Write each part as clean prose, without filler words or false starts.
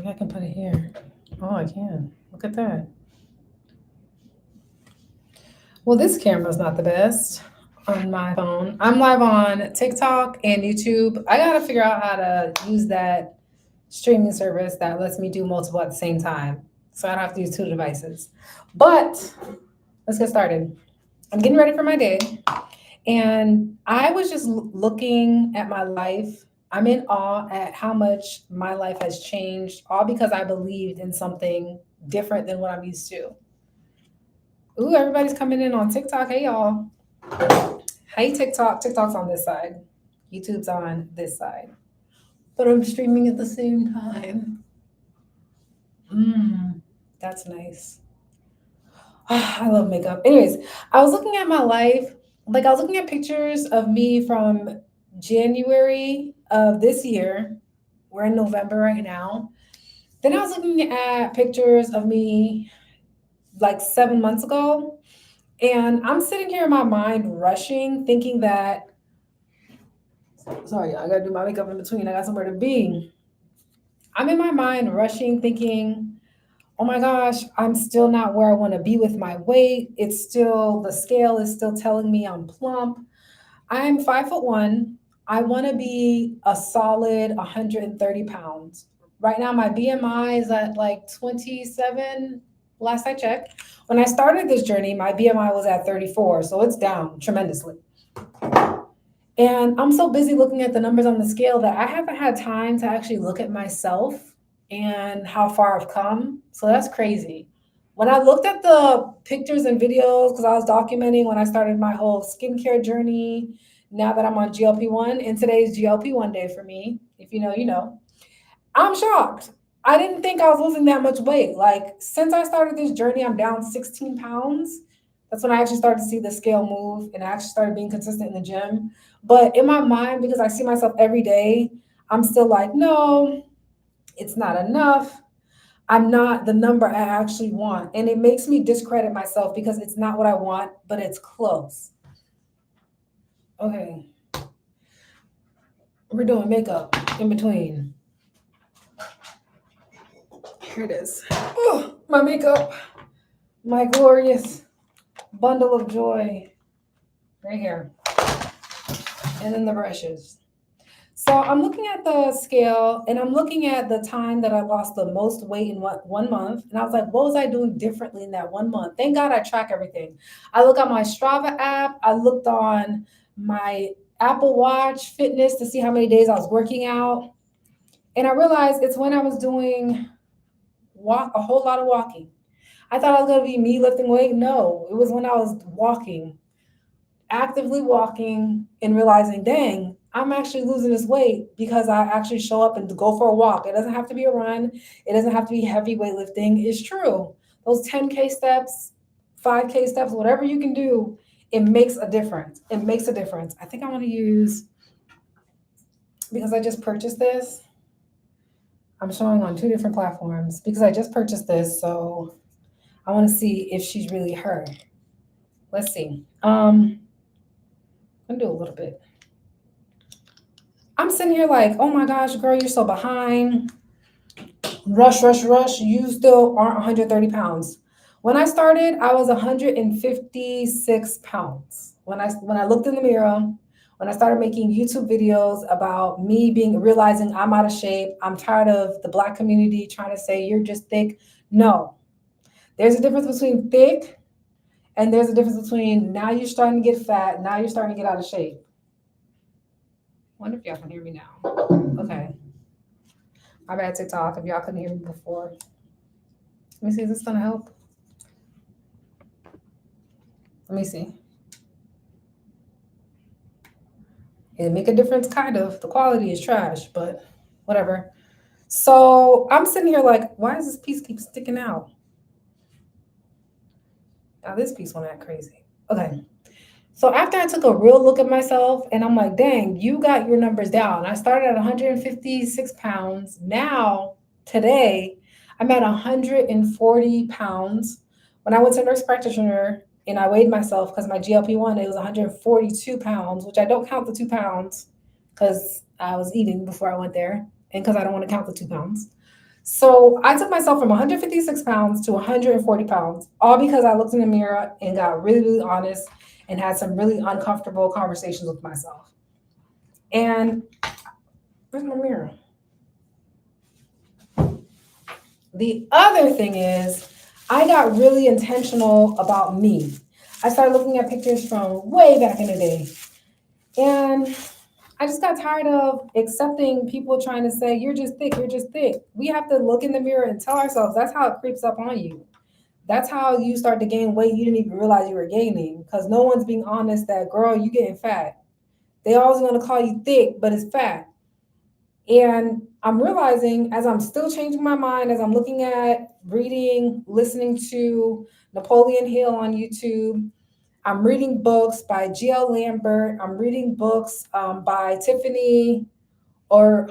Maybe I can put it here. Oh, I can. Look at that. Well, this camera's not the best on my phone. I'm live on TikTok and YouTube. I gotta figure out how to use that streaming service that lets me do multiple at the same time. So I don't have to use two devices. But let's get started. I'm getting ready for my day. And I was just looking at my life. I'm in awe at how much my life has changed, all because I believed in something different than what I'm used to. Ooh, everybody's coming in on TikTok. Hey, y'all. Hey, TikTok. TikTok's on this side. YouTube's on this side. But I'm streaming at the same time. That's nice. I love makeup. Anyways, I was looking at my life. Like, I was looking at pictures of me from January of this year. We're in November right now. Then I was looking at pictures of me like 7 months ago. And I'm sitting here in my mind rushing, thinking that, sorry, I gotta do my makeup in between. I got somewhere to be. I'm in my mind rushing, thinking, oh my gosh, I'm still not where I wanna be with my weight. It's still, the scale is still telling me I'm plump. I'm 5'1". I wanna be a solid 130 pounds. Right now, my BMI is at like 27, last I checked. When I started this journey, my BMI was at 34, so it's down tremendously. And I'm so busy looking at the numbers on the scale that I haven't had time to actually look at myself and how far I've come. So that's crazy. When I looked at the pictures and videos, because I was documenting when I started my whole skincare journey, now that I'm on GLP-1, and today's GLP-1 day for me, if you know, you know, I'm shocked. I didn't think I was losing that much weight. Like, since I started this journey, I'm down 16 pounds. That's when I actually started to see the scale move and I actually started being consistent in the gym. But in my mind, because I see myself every day, I'm still like, no, it's not enough. I'm not the number I actually want. And it makes me discredit myself because it's not what I want, but it's close. Okay. We're doing makeup in between. Here it is. Oh, my makeup. My glorious bundle of joy. Right here. And then the brushes. So I'm looking at the scale and I'm looking at the time that I lost the most weight in 1 month. And I was like, what was I doing differently in that 1 month? Thank God I track everything. I look on my Strava app. I looked on my Apple Watch fitness to see how many days I was working out. And I realized it's when I was doing a whole lot of walking. I thought I was going to be me lifting weight. No, it was when I was walking, actively walking and realizing, dang, I'm actually losing this weight because I actually show up and go for a walk. It doesn't have to be a run. It doesn't have to be heavy weightlifting. It's true. Those 10K steps, 5K steps, whatever you can do, it makes a difference. It makes a difference. I think I want to use, because I just purchased this, I'm showing on two different platforms because I just purchased this. So I want to see if she's really her. Let's see. I'm gonna do a little bit. I'm sitting here like, oh my gosh, girl, you're so behind. Rush, rush, rush. You still aren't 130 pounds. When I started, I was 156 pounds. When I looked in the mirror, when I started making YouTube videos about me realizing I'm out of shape, I'm tired of the Black community trying to say you're just thick. No, there's a difference between thick and there's a difference between now you're starting to get fat, now you're starting to get out of shape. I wonder if y'all can hear me now. Okay. My bad, TikTok, if y'all couldn't hear me before. Let me see, is this gonna help? Let me see. It make a difference, kind of. The quality is trash, but whatever. So I'm sitting here like, why does this piece keep sticking out? Now this piece went act crazy. Okay. So after I took a real look at myself and I'm like, dang, you got your numbers down. I started at 156 pounds. Now, today, I'm at 140 pounds. When I went to a nurse practitioner and I weighed myself because my GLP-1, it was 142 pounds, which I don't count the 2 pounds because I was eating before I went there and because I don't want to count the 2 pounds. So I took myself from 156 pounds to 140 pounds, all because I looked in the mirror and got really, really honest and had some really uncomfortable conversations with myself. And where's my mirror? The other thing is, I got really intentional about me. I started looking at pictures from way back in the day. And I just got tired of accepting people trying to say, you're just thick, you're just thick. We have to look in the mirror and tell ourselves that's how it creeps up on you. That's how you start to gain weight you didn't even realize you were gaining because no one's being honest that, girl, you getting fat. They always want to call you thick, but it's fat. And I'm realizing as I'm still changing my mind, as I'm looking at reading, listening to Napoleon Hill on YouTube, I'm reading books by G.L. Lambert. I'm reading books by or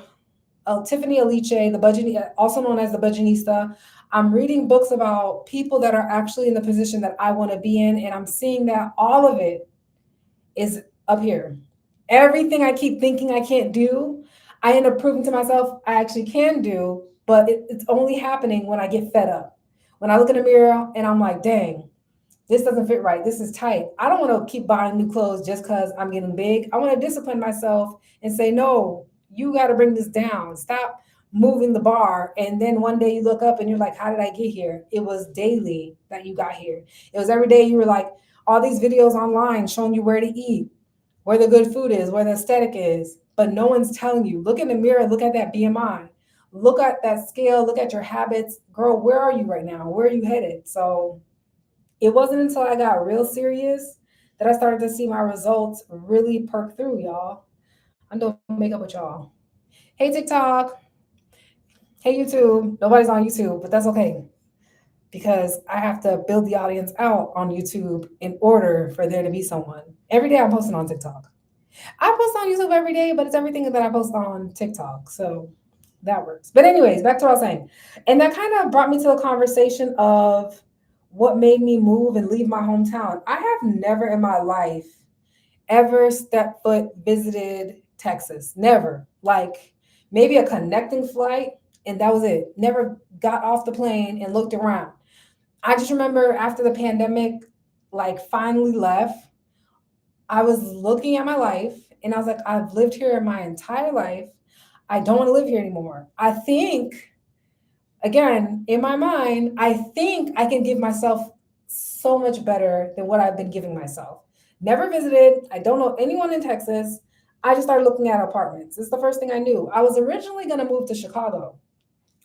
Tiffany Aliche, also known as the Budgetista. I'm reading books about people that are actually in the position that I want to be in, and I'm seeing that all of it is up here. Everything I keep thinking I can't do, I end up proving to myself I actually can do, but it's only happening when I get fed up. When I look in the mirror and I'm like, dang, this doesn't fit right. This is tight. I don't want to keep buying new clothes just because I'm getting big. I want to discipline myself and say, no, you got to bring this down. Stop moving the bar. And then one day you look up and you're like, how did I get here? It was daily that you got here. It was every day you were like, all these videos online showing you where to eat, where the good food is, where the aesthetic is. But no one's telling you. Look in the mirror, look at that BMI. Look at that scale, look at your habits. Girl, where are you right now? Where are you headed? So it wasn't until I got real serious that I started to see my results really perk through, y'all. I'm doing makeup with y'all. Hey, TikTok. Hey, YouTube. Nobody's on YouTube, but that's okay because I have to build the audience out on YouTube in order for there to be someone. Every day I'm posting on TikTok. I post on YouTube every day, but it's everything that I post on TikTok. So that works. But, anyways, back to what I was saying. And that kind of brought me to a conversation of what made me move and leave my hometown. I have never in my life ever stepped foot visited Texas. Never. Like maybe a connecting flight, and that was it. Never got off the plane and looked around. I just remember after the pandemic, like finally left, I was looking at my life and I was like, I've lived here my entire life. I don't want to live here anymore. I think, again, in my mind, I think I can give myself so much better than what I've been giving myself. Never visited. I don't know anyone in Texas. I just started looking at apartments. It's the first thing I knew. I was originally going to move to Chicago.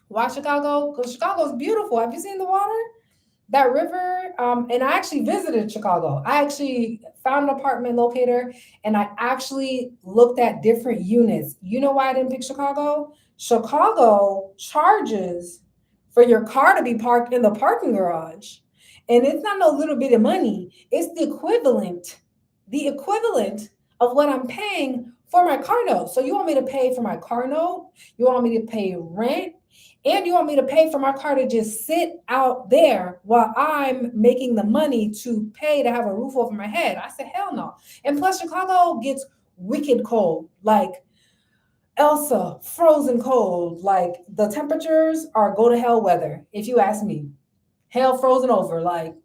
Why Chicago? Because Chicago's beautiful. Have you seen the water? That river, and I actually visited Chicago. I actually found an apartment locator and I actually looked at different units. You know why I didn't pick Chicago? Chicago charges for your car to be parked in the parking garage. And it's not no little bit of money. It's the equivalent of what I'm paying for my car note. So you want me to pay for my car note? You want me to pay rent? And you want me to pay for my car to just sit out there while I'm making the money to pay to have a roof over my head? I said, hell no. And plus, Chicago gets wicked cold. Like Elsa, frozen cold. Like the temperatures are go to hell weather, if you ask me. Hell frozen over. Like,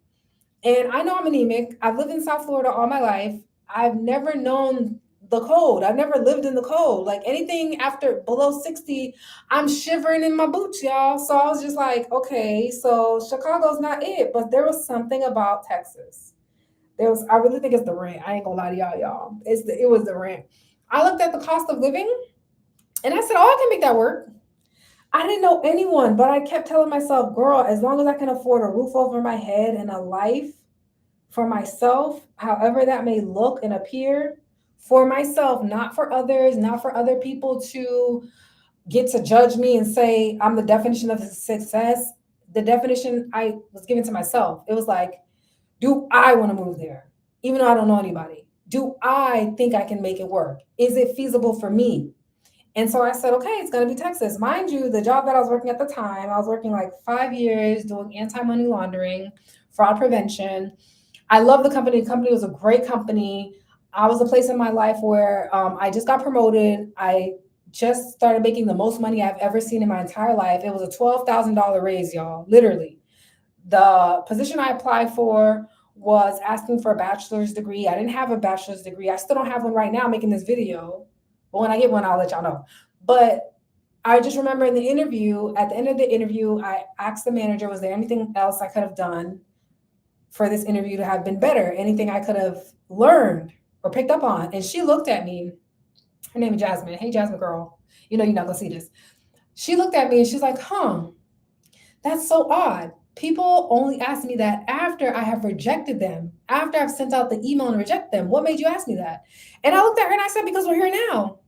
and I know I'm anemic. I've lived in South Florida all my life. I've never known the cold. I've never lived in the cold. Like anything after below 60, I'm shivering in my boots, y'all. So I was just like, okay, so Chicago's not it. But there was something about Texas. I really think it's the rent. I ain't gonna lie to y'all. It was the rent. I looked at the cost of living and I said, oh, I can make that work. I didn't know anyone, but I kept telling myself, girl, as long as I can afford a roof over my head and a life for myself, however that may look and appear, for myself, not for others, not for other people to get to judge me and say I'm the definition of success. The definition I was given to myself, it was like, do I want to move there? Even though I don't know anybody. Do I think I can make it work? Is it feasible for me? And so I said, okay, it's going to be Texas. Mind you, the job that I was working at the time, I was working like 5 years doing anti-money laundering, fraud prevention. I love the company. The company was a great company. I was a place in my life where I just got promoted. I just started making the most money I've ever seen in my entire life. It was a $12,000 raise, y'all, literally. The position I applied for was asking for a bachelor's degree. I didn't have a bachelor's degree. I still don't have one right now making this video. But when I get one, I'll let y'all know. But I just remember in the interview, at the end of the interview, I asked the manager, was there anything else I could have done for this interview to have been better? Anything I could have learned or picked up on? And she looked at me. Her name is Jasmine. Hey, Jasmine girl. You know you're not going to see this. She looked at me and she's like, that's so odd. People only ask me that after I have rejected them, after I've sent out the email and reject them. What made you ask me that? And I looked at her and I said, because we're here now.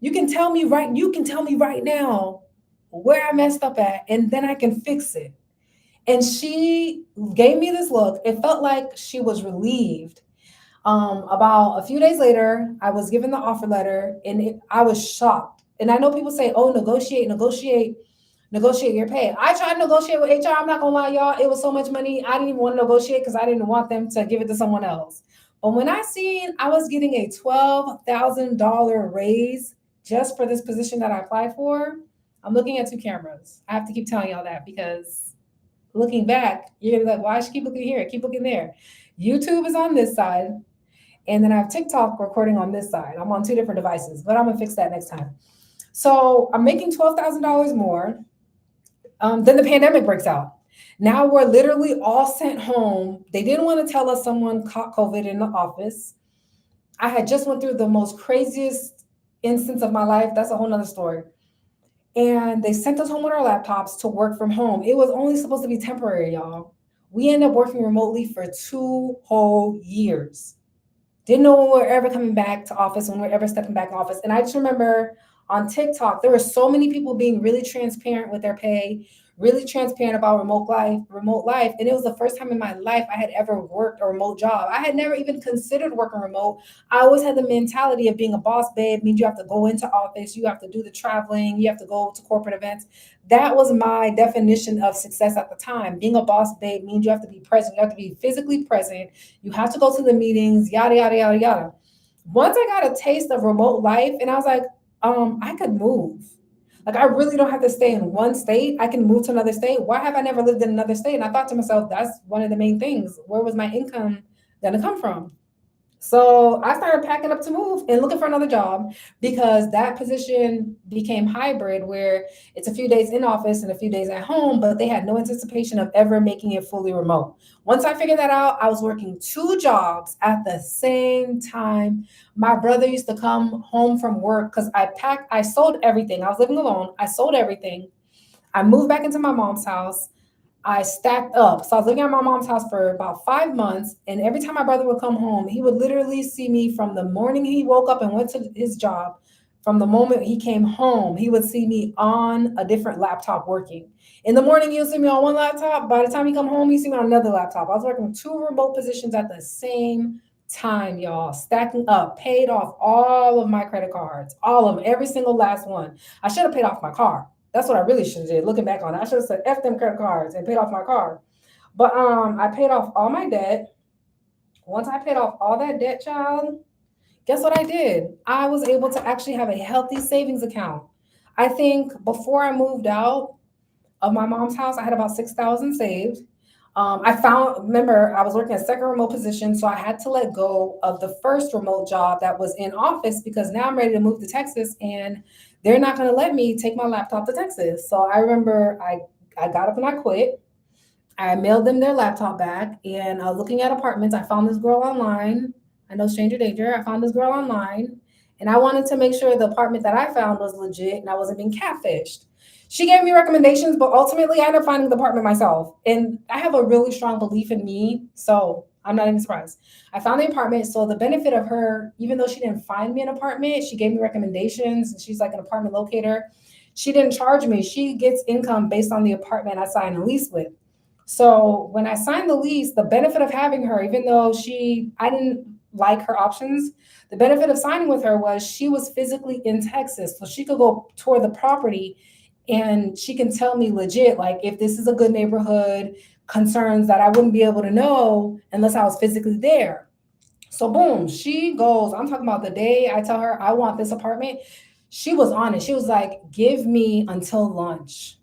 You can tell me right now where I messed up at, and then I can fix it. And she gave me this look. It felt like she was relieved. About a few days later, I was given the offer letter, and I was shocked. And I know people say, oh, negotiate your pay. I tried to negotiate with HR. I'm not gonna lie, y'all. It was so much money. I didn't even want to negotiate because I didn't want them to give it to someone else. But when I seen I was getting a $12,000 raise just for this position that I applied for, I'm looking at two cameras. I have to keep telling y'all that because looking back, you're gonna be like, why should I keep looking here? Keep looking there. YouTube is on this side, and then I have TikTok recording on this side. I'm on two different devices, but I'm gonna fix that next time. So I'm making $12,000 more. Then the pandemic breaks out. Now we're literally all sent home. They didn't want to tell us someone caught COVID in the office. I had just went through the most craziest instance of my life. That's a whole nother story. And they sent us home with our laptops to work from home. It was only supposed to be temporary, y'all. We ended up working remotely for 2 whole years. Didn't know when we were ever coming back to office, when we were ever stepping back in office. And I just remember on TikTok, there were so many people being really transparent with their pay, really transparent about remote life. And it was the first time in my life I had ever worked a remote job. I had never even considered working remote. I always had the mentality of being a boss babe means you have to go into office, you have to do the traveling, you have to go to corporate events. That was my definition of success at the time. Being a boss babe means you have to be present, you have to be physically present, you have to go to the meetings, yada, yada, yada, yada. Once I got a taste of remote life and I was like, I could move. Like, I really don't have to stay in one state. I can move to another state. Why have I never lived in another state? And I thought to myself, that's one of the main things. Where was my income going to come from? So I started packing up to move and looking for another job because that position became hybrid where it's a few days in office and a few days at home, but they had no anticipation of ever making it fully remote. Once I figured that out, I was working 2 jobs at the same time. My brother used to come home from work because I sold everything. I was living alone. I sold everything. I moved back into my mom's house. I stacked up. So I was living at my mom's house for about 5 months. And every time my brother would come home, he would literally see me from the morning he woke up and went to his job. From the moment he came home, he would see me on a different laptop working. In the morning, he'll see me on one laptop. By the time he come home, he see me on another laptop. I was working 2 remote positions at the same time, y'all, stacking up, paid off all of my credit cards, all of them, every single last one. I should have paid off my car. That's what I really should have did. Looking back on it, I should have said F them credit cards and paid off my car. But I paid off all my debt. Once I paid off all that debt, child, guess what I did? I was able to actually have a healthy savings account. I think before I moved out of my mom's house, I had about 6,000 saved. Remember, I was working a second remote position, so I had to let go of the first remote job that was in office because now I'm ready to move to Texas and they're not going to let me take my laptop to Texas. So I remember I got up and I quit. I mailed them their laptop back and looking at apartments. I found this girl online. I know stranger danger. I found this girl online and I wanted to make sure the apartment that I found was legit and I wasn't being catfished. She gave me recommendations, but ultimately I ended up finding the apartment myself. And I have a really strong belief in me, so I'm not even surprised. I found the apartment. So the benefit of her, even though she didn't find me an apartment, she gave me recommendations and she's like an apartment locator. She didn't charge me. She gets income based on the apartment I signed a lease with. So when I signed the lease, the benefit of having her, even though I didn't like her options, the benefit of signing with her was she was physically in Texas. So she could go tour the property and she can tell me legit, like if this is a good neighborhood, concerns that I wouldn't be able to know unless I was physically there. So boom, she goes, I'm talking about the day I tell her I want this apartment. She was on it. She was like, give me until lunch.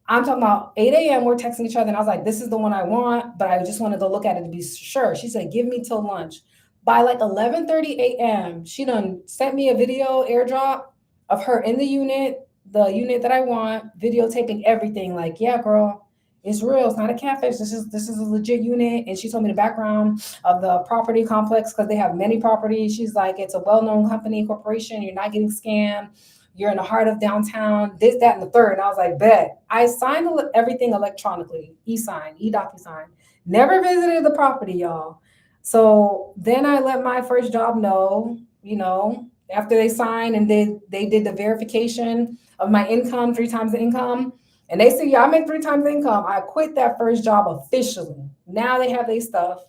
I'm talking about 8 a.m. We're texting each other, and I was like, this is the one I want, but I just want to go look at it to be sure. She said, give me till lunch. By like 11:30 a.m., she done sent me a video airdrop of her in the unit that I want, videotaping everything. Like, yeah, girl, it's real. It's not a catfish. This is a legit unit. And she told me the background of the property complex because they have many properties. She's like, it's a well-known company, corporation. You're not getting scammed. You're in the heart of downtown, this, that, and the third. And I was like, bet. I signed everything electronically, e-sign, e-DocuSign. Never visited the property, y'all. So then I let my first job know, after they signed and they did the verification of my income, 3 times the income. And they said, yeah, I make 3 times the income. I quit that first job officially. Now they have their stuff.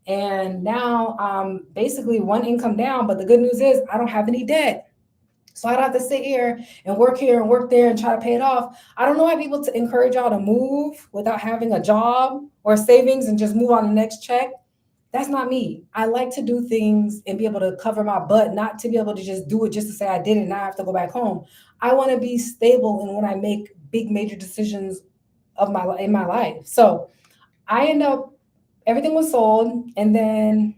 And now I'm basically one income down. But the good news is I don't have any debt. So I don't have to sit here and work there and try to pay it off. I don't know why people to encourage y'all to move without having a job or savings and just move on the next check. That's not me. I like to do things and be able to cover my butt, not to be able to just do it just to say I did it and I have to go back home. I want to be stable and when I make big major decisions in my life. So I end up everything was sold, and then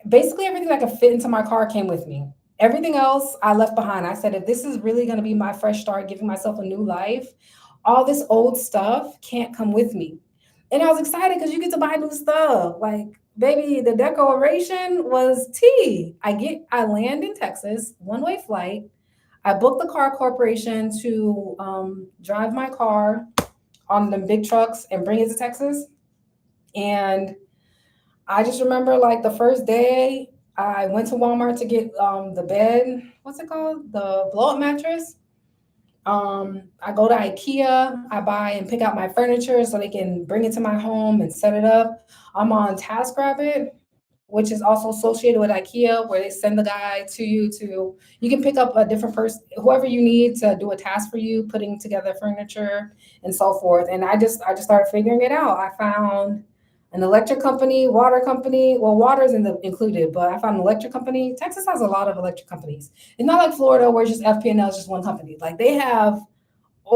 basically everything that could fit into my car came with me. Everything else I left behind. I said, if this is really going to be my fresh start, giving myself a new life, all this old stuff can't come with me. And I was excited because you get to buy new stuff. Like, baby, the decoration was tea. I land in Texas, one-way flight. I booked the car corporation to drive my car on the big trucks and bring it to Texas. And I just remember like the first day I went to Walmart to get the bed. What's it called? The blow up mattress. I go to IKEA. I buy and pick out my furniture so they can bring it to my home and set it up. I'm on TaskRabbit, which is also associated with IKEA, where they send the guy to you to you can pick up a different person, whoever you need to do a task for you, putting together furniture and so forth. And I just started figuring it out. I found an electric company, water company. Well, water is included, but I found an electric company. Texas has a lot of electric companies. It's not like Florida where it's just FP&L is just one company. Like they have,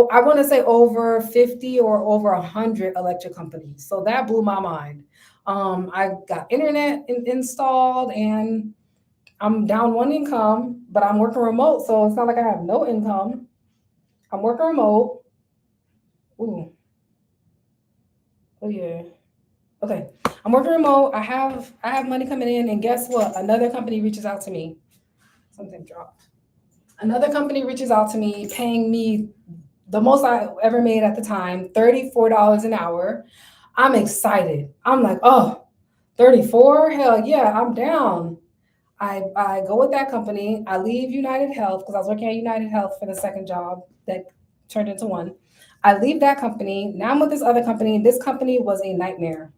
I want to say over 50 or over 100 electric companies. So that blew my mind. I got internet installed and I'm down one income, but I'm working remote. So it's not like I have no income. I'm working remote. Ooh, oh yeah. Okay, I'm working remote. I have money coming in, and guess what? Another company reaches out to me. Something dropped. Another company reaches out to me, paying me the most I ever made at the time, $34 an hour. I'm excited. I'm like, oh, 34? Hell yeah, I'm down. I go with that company. I leave United Health because I was working at United Health for the second job that turned into one. I leave that company. Now I'm with this other company. This company was a nightmare.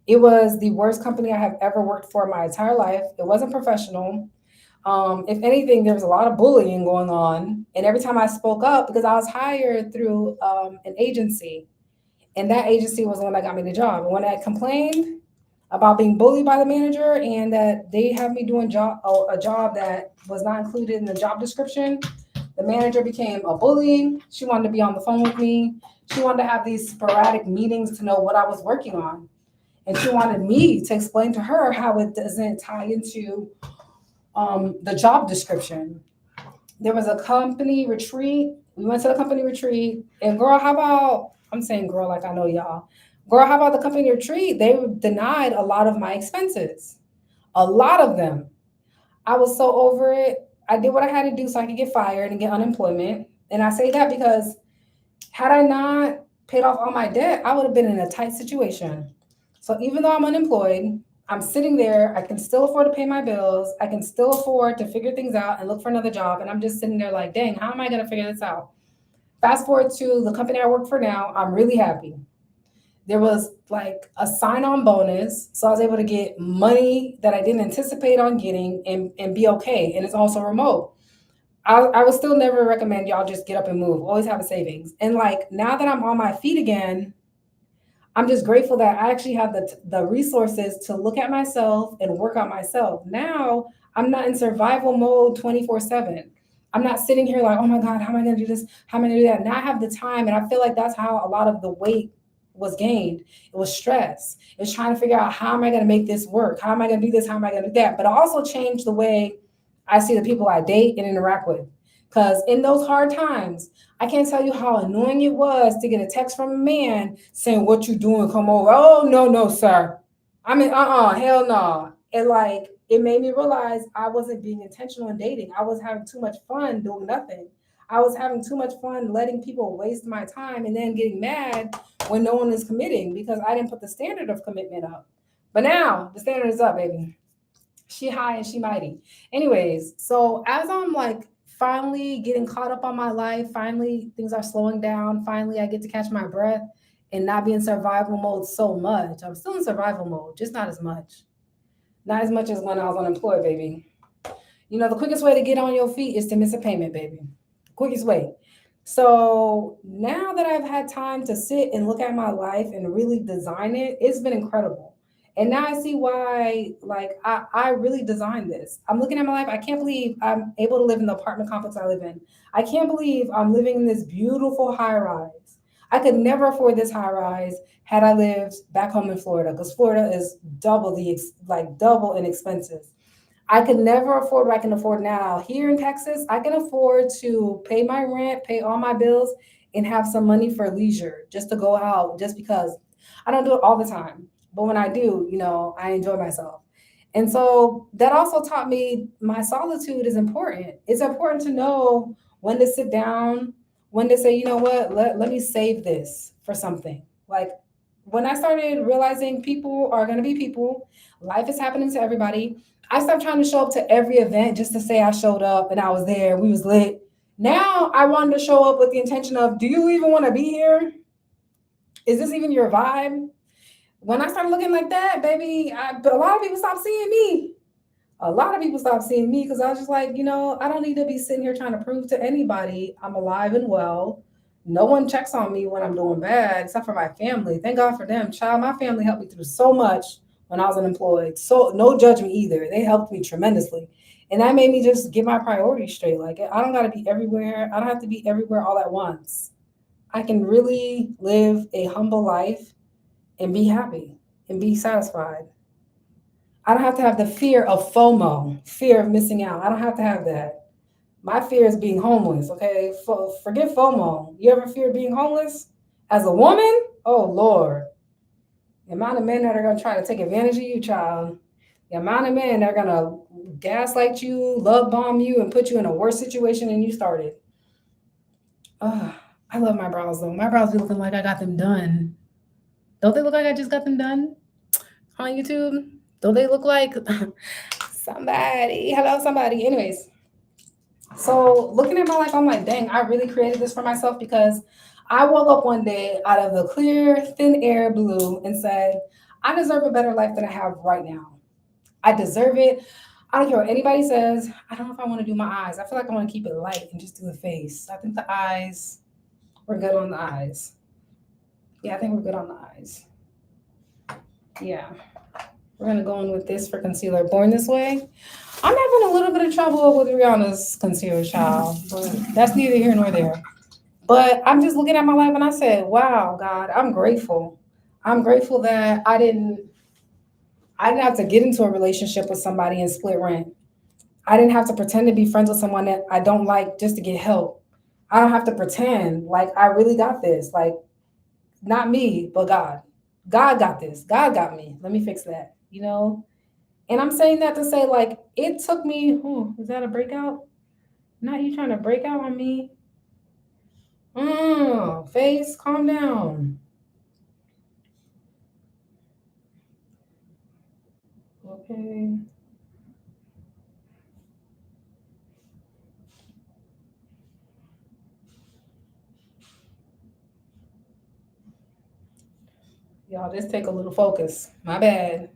It was the worst company I have ever worked for in my entire life. It wasn't professional. If anything, there was a lot of bullying going on. And every time I spoke up, because I was hired through an agency, and that agency was the one that got me the job. And when I complained about being bullied by the manager and that they had me doing a job that was not included in the job description, the manager became a bully. She wanted to be on the phone with me. She wanted to have these sporadic meetings to know what I was working on. And she wanted me to explain to her how it doesn't tie into the job description. There was a company retreat. We went to the company retreat. And girl, how about, I'm saying girl like I know y'all. Girl, how about the company retreat? They denied a lot of my expenses. A lot of them. I was so over it. I did what I had to do so I could get fired and get unemployment. And I say that because had I not paid off all my debt, I would have been in a tight situation. So even though I'm unemployed, I'm sitting there. I can still afford to pay my bills. I can still afford to figure things out and look for another job. And I'm just sitting there like, dang, how am I going to figure this out? Fast forward to the company I work for now. I'm really happy. There was like a sign-on bonus. So I was able to get money that I didn't anticipate on getting and be okay. And it's also remote. I would still never recommend y'all just get up and move. Always have a savings. And like now that I'm on my feet again, I'm just grateful that I actually have the resources to look at myself and work on myself. Now I'm not in survival mode 24/7. I'm not sitting here like, oh my God, how am I going to do this? How am I going to do that? Now I have the time. And I feel like that's how a lot of the weight was gained. It was stress. It was trying to figure out, how am I going to make this work? How am I going to do this? How am I going to do that? But it also changed the way I see the people I date and interact with. Because in those hard times, I can't tell you how annoying it was to get a text from a man saying, what you doing? Come over. Oh, no, no, sir. I mean, hell no. And like, it made me realize I wasn't being intentional in dating. I was having too much fun doing nothing. I was having too much fun letting people waste my time and then getting mad when no one is committing because I didn't put the standard of commitment up. But now the standard is up, baby. She high and she mighty. Anyways, so as I'm like finally getting caught up on my life, finally things are slowing down, finally I get to catch my breath and not be in survival mode so much. I'm still in survival mode, just not as much. Not as much as when I was unemployed, baby. You know, the quickest way to get on your feet is to miss a payment, baby. Quickest way. So now that I've had time to sit and look at my life and really design it, it's been incredible. And now I see why, like, I really designed this. I'm looking at my life. I can't believe I'm able to live in the apartment complex I live in. I can't believe I'm living in this beautiful high rise. I could never afford this high rise had I lived back home in Florida, because Florida is double in expenses. I could never afford what I can afford now. Here in Texas, I can afford to pay my rent, pay all my bills, and have some money for leisure just to go out, just because I don't do it all the time. But when I do, you know, I enjoy myself. And so that also taught me my solitude is important. It's important to know when to sit down, when to say, you know what, let me save this for something. Like when I started realizing people are going to be people, life is happening to everybody. I stopped trying to show up to every event just to say I showed up and I was there, we was lit. Now I wanted to show up with the intention of, do you even want to be here? Is this even your vibe? When I started looking like that, baby, a lot of people stopped seeing me. A lot of people stopped seeing me because I was just like, you know, I don't need to be sitting here trying to prove to anybody I'm alive and well. No one checks on me when I'm doing bad, except for my family. Thank God for them. Child, my family helped me through so much when I was unemployed. So no judgment either. They helped me tremendously. And that made me just get my priorities straight. Like I don't gotta be everywhere. I don't have to be everywhere all at once. I can really live a humble life and be happy and be satisfied. I don't have to have the fear of FOMO, fear of missing out. I don't have to have that. My fear is being homeless, okay? Forget FOMO. You ever fear being homeless? As a woman? Oh, Lord. The amount of men that are going to try to take advantage of you, child. The amount of men that are going to gaslight you, love bomb you, and put you in a worse situation than you started. I love my brows, though. My brows be looking like I got them done. Don't they look like I just got them done on YouTube? Don't they look like somebody? Hello, somebody. Anyways, so looking at my life, I'm like, dang, I really created this for myself because I woke up one day out of the clear, thin air blue and said, I deserve a better life than I have right now. I deserve it. I don't care what anybody says. I don't know if I want to do my eyes. I feel like I want to keep it light and just do the face. I think the eyes, we're good on the eyes. Yeah, I think we're good on the eyes. Yeah. We're going to go in with this for concealer. Born This Way. I'm having a little bit of trouble with Rihanna's concealer, child, but that's neither here nor there. But I'm just looking at my life and I said, wow, God, I'm grateful. I'm grateful that I didn't have to get into a relationship with somebody and split rent. I didn't have to pretend to be friends with someone that I don't like just to get help. I don't have to pretend like I really got this. Like, not me, but God. God got this. God got me. Let me fix that, you know? And I'm saying that to say, like, it took me, is that a breakout? Not you trying to break out on me. Face, calm down. Okay. Y'all, just take a little focus. My bad.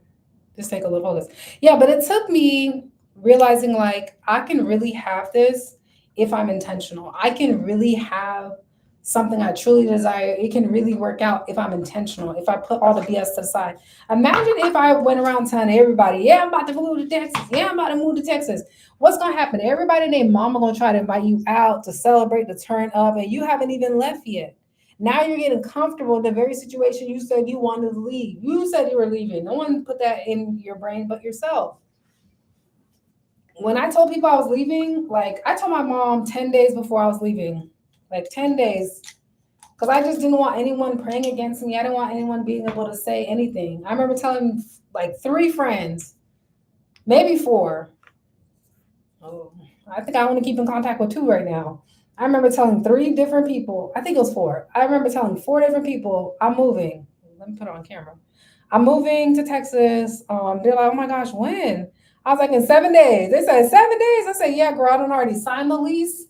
Just take a little focus. Yeah, but it took me realizing like I can really have this if I'm intentional. I can really have something I truly desire. It can really work out if I'm intentional, if I put all the BS to the side. Imagine if I went around telling everybody, yeah, I'm about to move to Texas. Yeah, I'm about to move to Texas. What's gonna happen? Everybody named mama gonna try to invite you out to celebrate, to turn up, and you haven't even left yet. Now you're getting comfortable in the very situation you said you wanted to leave. You said you were leaving. No one put that in your brain but yourself. When I told people I was leaving, like I told my mom 10 days before I was leaving, like 10 days, because I just didn't want anyone praying against me. I didn't want anyone being able to say anything. I remember telling like 3 friends, maybe 4. Oh, I think I only keep in contact with 2 right now. I remember telling 3 different people, I think it was 4. I remember telling 4 different people, I'm moving. Let me put it on camera. I'm moving to Texas. They're like, oh my gosh, when? I was like, in 7 days. They said, 7 days? I said, yeah, girl, I done already signed the lease.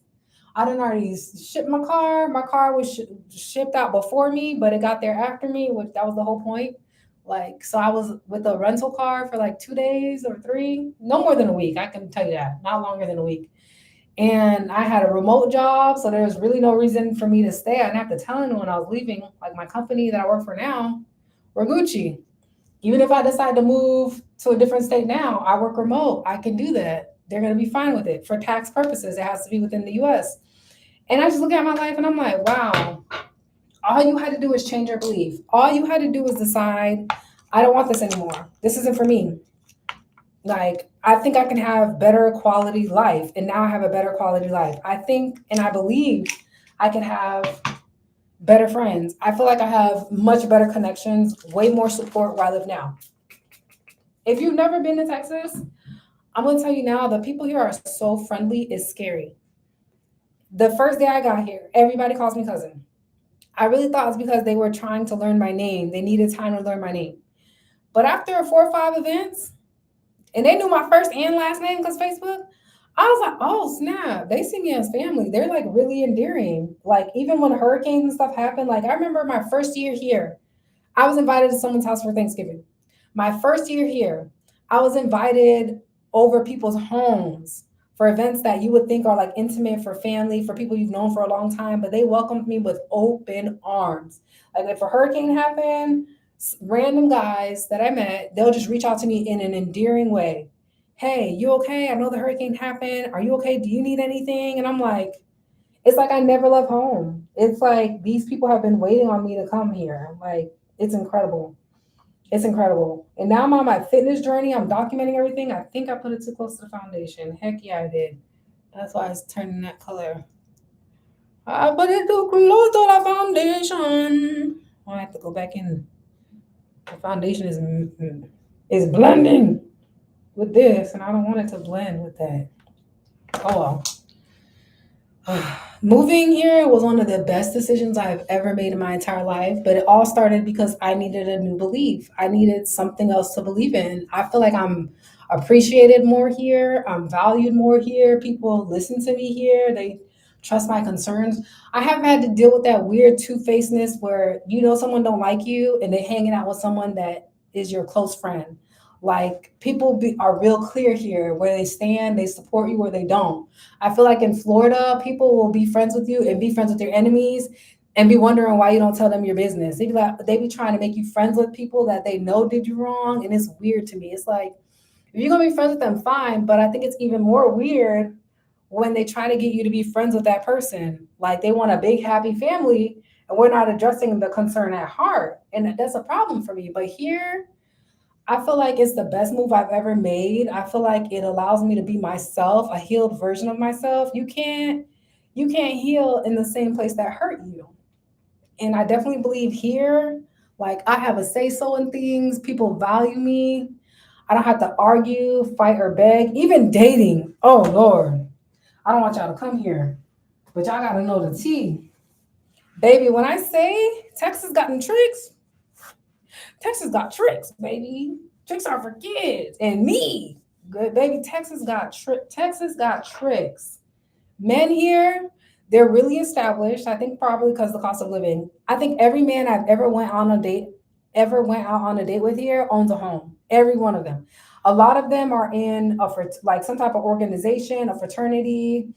I done already shipped my car. My car was shipped out before me, but it got there after me, which that was the whole point. Like, so I was with a rental car for like 2 days or 3, no more than a week. I can tell you that, not longer than a week. And I had a remote job, so there was really no reason for me to stay. I didn't have to tell anyone I was leaving. Like my company that I work for now, we're Gucci. Even if I decide to move to a different state now, I work remote. I can do that. They're going to be fine with it. For tax purposes, it has to be within the US. And I just look at my life and I'm like, wow, all you had to do is change your belief. All you had to do was decide, I don't want this anymore. This isn't for me. Like, I think I can have better quality life. And now I have a better quality life. I think and I believe I can have better friends. I feel like I have much better connections, way more support where I live now. If you've never been to Texas, I'm gonna tell you now, the people here are so friendly, it's scary. The first day I got here, everybody calls me cousin. I really thought it was because they were trying to learn my name. They needed time to learn my name. But after 4 or 5 events, and they knew my first and last name because Facebook, I was like, oh snap, they see me as family. They're like really endearing. Like even when hurricanes and stuff happened, like I remember my first year here, I was invited to someone's house for Thanksgiving. My first year here, I was invited over people's homes for events that you would think are like intimate for family, for people you've known for a long time, but they welcomed me with open arms. Like if a hurricane happened, random guys that I met, they'll just reach out to me in an endearing way. Hey, you okay? I know the hurricane happened. Are you okay? Do you need anything? And I'm like, it's like I never left home. It's like these people have been waiting on me to come here. Like, it's incredible. It's incredible. And now I'm on my fitness journey. I'm documenting everything. I think I put it too close to the foundation. Heck yeah, I did. That's why it's turning that color. I put it too close to the foundation. I have to go back in. The foundation is blending with this, and I don't want it to blend with that. Oh well. Moving here was one of the best decisions I've ever made in my entire life, but it all started because I needed a new belief. I needed something else to believe in. I feel like I'm appreciated more here. I'm valued more here. People listen to me here. They trust my concerns. I haven't had to deal with that weird two-facedness where you know someone don't like you and they hanging out with someone that is your close friend. Like are real clear here where they stand, they support you or they don't. I feel like in Florida, people will be friends with you and be friends with your enemies and be wondering why you don't tell them your business. They be trying to make you friends with people that they know did you wrong. And it's weird to me. It's like, if you're gonna be friends with them, fine. But I think it's even more weird when they try to get you to be friends with that person. Like they want a big, happy family and we're not addressing the concern at heart. And that's a problem for me. But here, I feel like it's the best move I've ever made. I feel like it allows me to be myself, a healed version of myself. You can't heal in the same place that hurt you. And I definitely believe here, like I have a say so in things, people value me. I don't have to argue, fight, or beg. Even dating. Oh Lord. I don't want y'all to come here. But y'all gotta know the tea. Baby, when I say Texas got them tricks, Texas got tricks, baby. Tricks are for kids and me. Good baby. Texas got tricks. Men here, they're really established. I think probably because of the cost of living. I think every man I've ever went out on a date with here owns a home. Every one of them. A lot of them are in like some type of organization, a fraternity,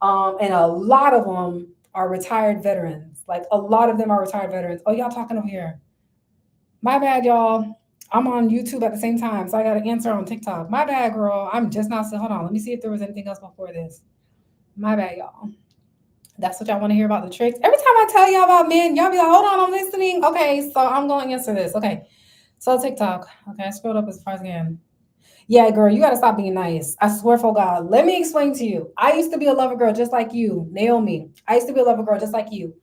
and a lot of them are retired veterans. Like a lot of them are retired veterans. Oh, y'all talking over here. My bad, y'all. I'm on YouTube at the same time, so I got to answer on TikTok. My bad, girl. I'm just not. Hold on. Let me see if there was anything else before this. My bad, y'all. That's what y'all want to hear about the tricks. Every time I tell y'all about men, y'all be like, hold on, I'm listening. Okay, so I'm going to answer this. Okay, so TikTok. Okay, I scrolled up as far as I can. Yeah, girl, you got to stop being nice. I swear for God. Let me explain to you. I used to be a lover girl just like you, Naomi. I used to be a lover girl just like you.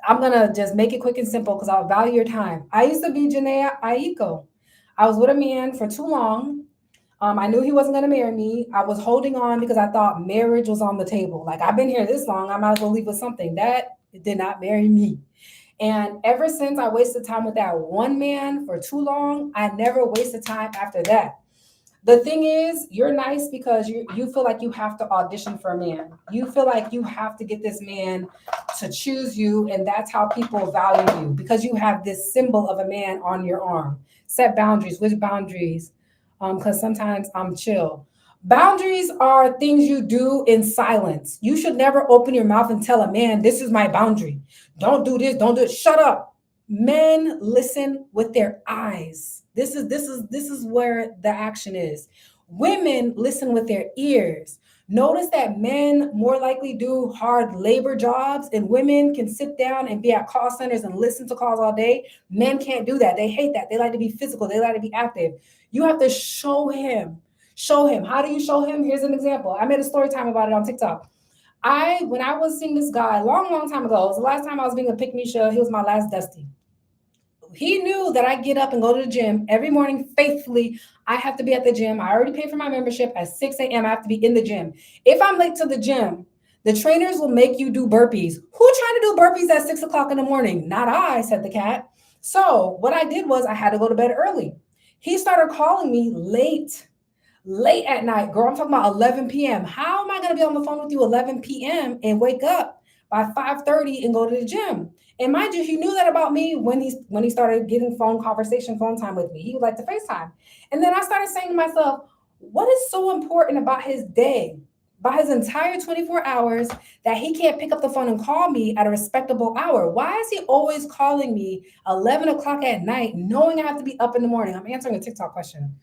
I'm going to just make it quick and simple because I'll value your time. I used to be Janaea Aiko. I was with a man for too long. I knew he wasn't going to marry me. I was holding on because I thought marriage was on the table. Like, I've been here this long. I might as well leave with something. That did not marry me. And ever since I wasted time with that one man for too long, I never wasted time after that. The thing is, you're nice because you feel like you have to audition for a man. You feel like you have to get this man to choose you, and that's how people value you because you have this symbol of a man on your arm. Set boundaries. Which boundaries? Because sometimes I'm chill. Boundaries are things you do in silence. You should never open your mouth and tell a man, "This is my boundary. Don't do this. Don't do it. Shut up." Men listen with their eyes. This is where the action is. Women listen with their ears. Notice that men more likely do hard labor jobs and women can sit down and be at call centers and listen to calls all day. Men can't do that. They hate that. They like to be physical. They like to be active. You have to show him. Show him. How do you show him? Here's an example. I made a story time about it on TikTok. When I was seeing this guy a long, long time ago, it was the last time I was being a pick me show. He was my last Dusty. He knew that I get up and go to the gym every morning faithfully. I have to be at the gym. I already paid for my membership at 6 a.m. I have to be in the gym. If I'm late to the gym, the trainers will make you do burpees. Who trying to do burpees at 6 o'clock in the morning? Not I, said the cat. So what I did was I had to go to bed early. He started calling me late at night. Girl, I'm talking about 11 p.m. How am I going to be on the phone with you 11 p.m. and wake up by 5:30 and go to the gym? And mind you, he knew that about me when he started getting phone time with me. He would like to FaceTime. And then I started saying to myself, what is so important about his day, by his entire 24 hours, that he can't pick up the phone and call me at a respectable hour? Why is he always calling me 11 o'clock at night, knowing I have to be up in the morning? I'm answering a TikTok question.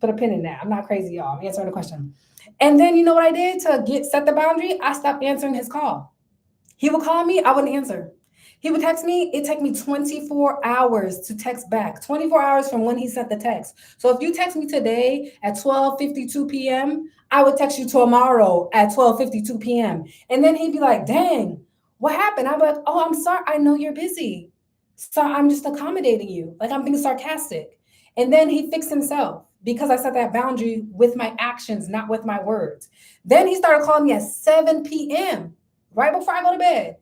Put a pin in that. I'm not crazy, y'all. I'm answering the question. And then you know what I did to set the boundary? I stopped answering his call. He would call me, I wouldn't answer. He would text me, it'd take me 24 hours to text back. 24 hours from when he sent the text. So if you text me today at 12:52 p.m., I would text you tomorrow at 12:52 p.m. And then he'd be like, dang, what happened? I'd be like, oh, I'm sorry. I know you're busy. So I'm just accommodating you. Like, I'm being sarcastic. And then he fixed himself because I set that boundary with my actions, not with my words. Then he started calling me at 7 p.m., right before I go to bed.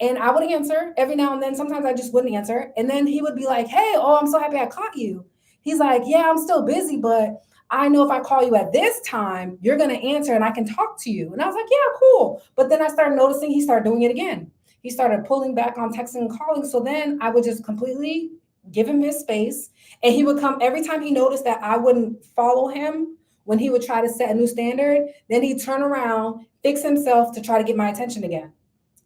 And I would answer every now and then. Sometimes I just wouldn't answer. And then he would be like, hey, oh, I'm so happy I caught you. He's like, yeah, I'm still busy, but I know if I call you at this time, you're going to answer and I can talk to you. And I was like, yeah, cool. But then I started noticing he started doing it again. He started pulling back on texting and calling. So then I would just completely give him his space. And he would come every time he noticed that I wouldn't follow him when he would try to set a new standard. Then he'd turn around, fix himself to try to get my attention again.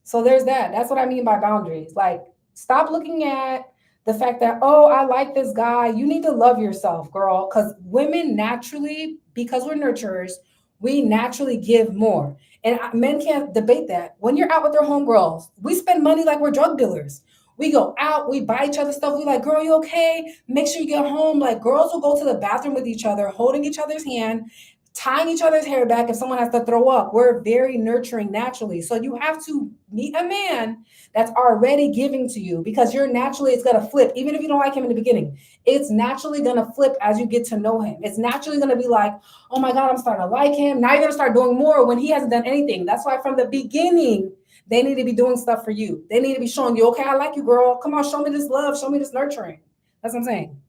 So there's that. That's what I mean by boundaries. Like, stop looking at the fact that, oh, I like this guy. You need to love yourself, girl. Because women naturally, because we're nurturers, we naturally give more. And men can't debate that. When you're out with their homegirls, we spend money like we're drug dealers. We go out, we buy each other stuff. We like, girl, you okay? Make sure you get home. Like, girls will go to the bathroom with each other, holding each other's hand, tying each other's hair back if someone has to throw up. We're very nurturing naturally. So you have to meet a man that's already giving to you, because you're naturally, it's going to flip. Even if you don't like him in the beginning, it's naturally going to flip as you get to know him. It's naturally going to be like, oh my God, I'm starting to like him. Now you're going to start doing more when he hasn't done anything. That's why from the beginning, they need to be doing stuff for you. They need to be showing you, okay, I like you, girl. Come on, show me this love. Show me this nurturing. That's what I'm saying.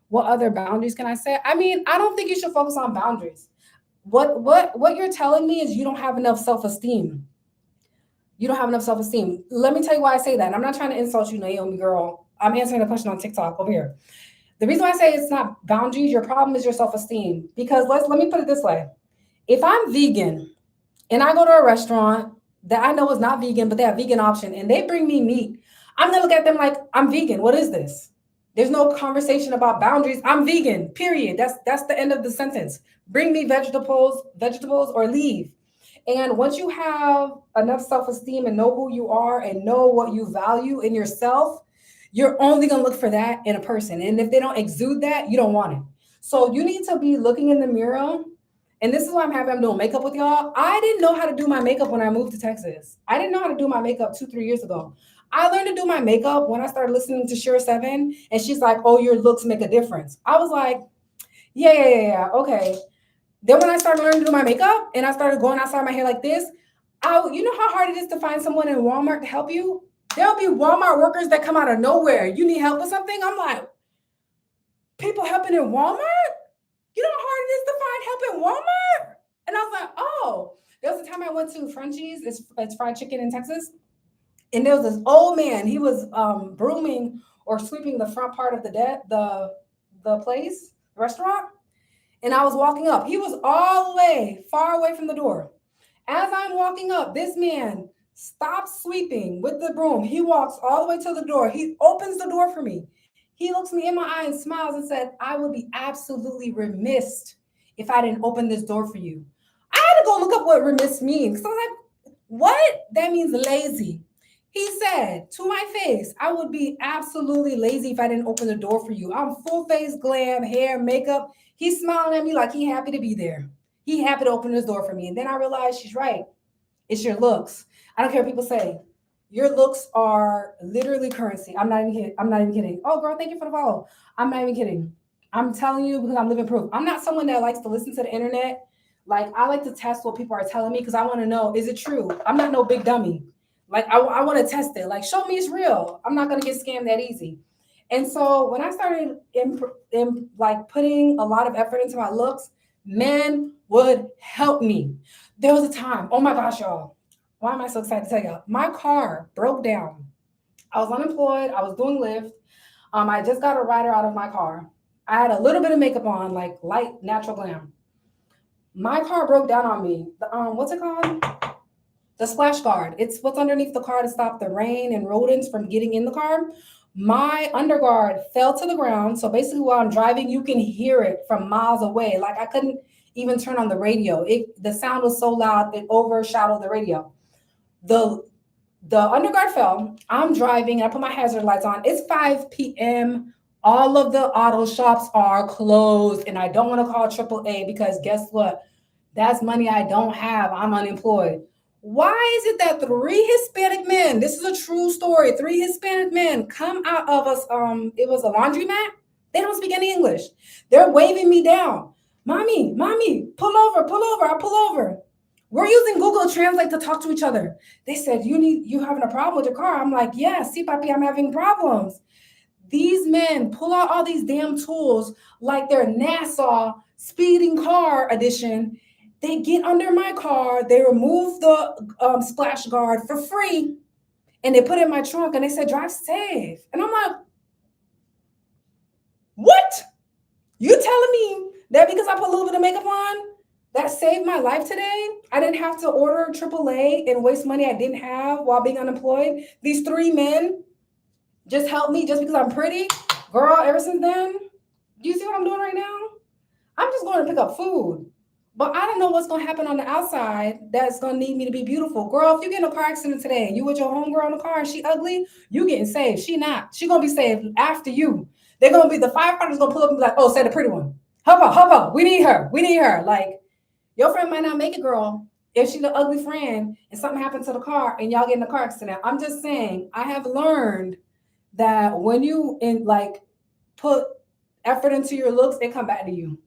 What other boundaries can I say? I mean, I don't think you should focus on boundaries. What you're telling me is you don't have enough self-esteem. You don't have enough self-esteem. Let me tell you why I say that. And I'm not trying to insult you, Naomi girl. I'm answering a question on TikTok over here. The reason why I say it's not boundaries, your problem is your self-esteem. Because let me put it this way. If I'm vegan and I go to a restaurant that I know is not vegan, but they have vegan option and they bring me meat, I'm gonna look at them like, I'm vegan. What is this? There's no conversation about boundaries. I'm vegan, period. That's the end of the sentence. Bring me vegetables or leave. And once you have enough self-esteem and know who you are and know what you value in yourself, you're only going to look for that in a person. And if they don't exude that, you don't want it. So you need to be looking in the mirror. And this is why I'm happy I'm doing makeup with y'all. I didn't know how to do my makeup when I moved to Texas. I didn't know how to do my makeup 2, 3 years ago. I learned to do my makeup when I started listening to Sure Seven, and she's like, "Oh, your looks make a difference." I was like, "Yeah, okay." Then when I started learning to do my makeup and I started going outside my hair like this, you know how hard it is to find someone in Walmart to help you? There'll be Walmart workers that come out of nowhere. You need help with something? I'm like, people helping in Walmart? You know how hard it is to find help in Walmart? And I was like, oh. There was a time I went to Frenchie's, it's fried chicken in Texas. And there was this old man. He was brooming or sweeping the front part of the place, restaurant. And I was walking up. He was all the way, far away from the door. As I'm walking up, this man stops sweeping with the broom. He walks all the way to the door. He opens the door for me. He looks me in my eye and smiles and said, "I would be absolutely remiss if I didn't open this door for you." I had to go look up what remiss means. So I was like, what? That means lazy. He said to my face, "I would be absolutely lazy if I didn't open the door for you. I'm full face glam, hair, makeup." He's smiling at me like he happy to be there. He happy to open his door for me. And then I realized she's right. It's your looks. I don't care what people say. Your looks are literally currency. I'm not even kidding. I'm not even kidding. Oh, girl, thank you for the follow. I'm not even kidding. I'm telling you because I'm living proof. I'm not someone that likes to listen to the internet. Like, I like to test what people are telling me because I want to know, is it true? I'm not no big dummy. Like, I want to test it. Like, show me it's real. I'm not going to get scammed that easy. And so when I started in like putting a lot of effort into my looks, men would help me. There was a time, oh my gosh, y'all. Why am I so excited to tell y'all? My car broke down. I was unemployed. I was doing Lyft. I just got a rider out of my car. I had a little bit of makeup on, like light natural glam. My car broke down on me. What's it called? The splash guard. It's what's underneath the car to stop the rain and rodents from getting in the car. My underguard fell to the ground. So basically, while I'm driving, you can hear it from miles away. Like, I couldn't even turn on the radio. The sound was so loud it overshadowed the radio. The underguard fell. I'm driving. I put my hazard lights on. It's 5 p.m. All of the auto shops are closed, and I don't want to call AAA because guess what? That's money I don't have. I'm unemployed. Why is it that 3 Hispanic men, this is a true story, 3 Hispanic men come out of us, it was a laundromat. They don't speak any English. They're waving me down. Mommy, pull over, I pull over. We're using Google Translate to talk to each other. They said, you having a problem with your car? I'm like, yeah, see, papi, I'm having problems. These men pull out all these damn tools like they're NASA speeding car edition. They get under my car, they remove the splash guard for free, and they put it in my trunk, and they said, drive safe. And I'm like, what? You telling me that because I put a little bit of makeup on, that saved my life today? I didn't have to order AAA and waste money I didn't have while being unemployed. These 3 men just helped me just because I'm pretty. Girl, ever since then, do you see what I'm doing right now? I'm just going to pick up food. But I don't know what's going to happen on the outside that's going to need me to be beautiful. Girl, if you get in a car accident today and you with your homegirl in the car and she ugly, you getting saved. She not. She going to be saved after you. They're going to be, the firefighters going to pull up and be like, oh, say the pretty one. Help her. We need her. Like, your friend might not make it, girl. If she's the ugly friend and something happened to the car and y'all get in a car accident. I'm just saying, I have learned that when you put effort into your looks, they come back to you.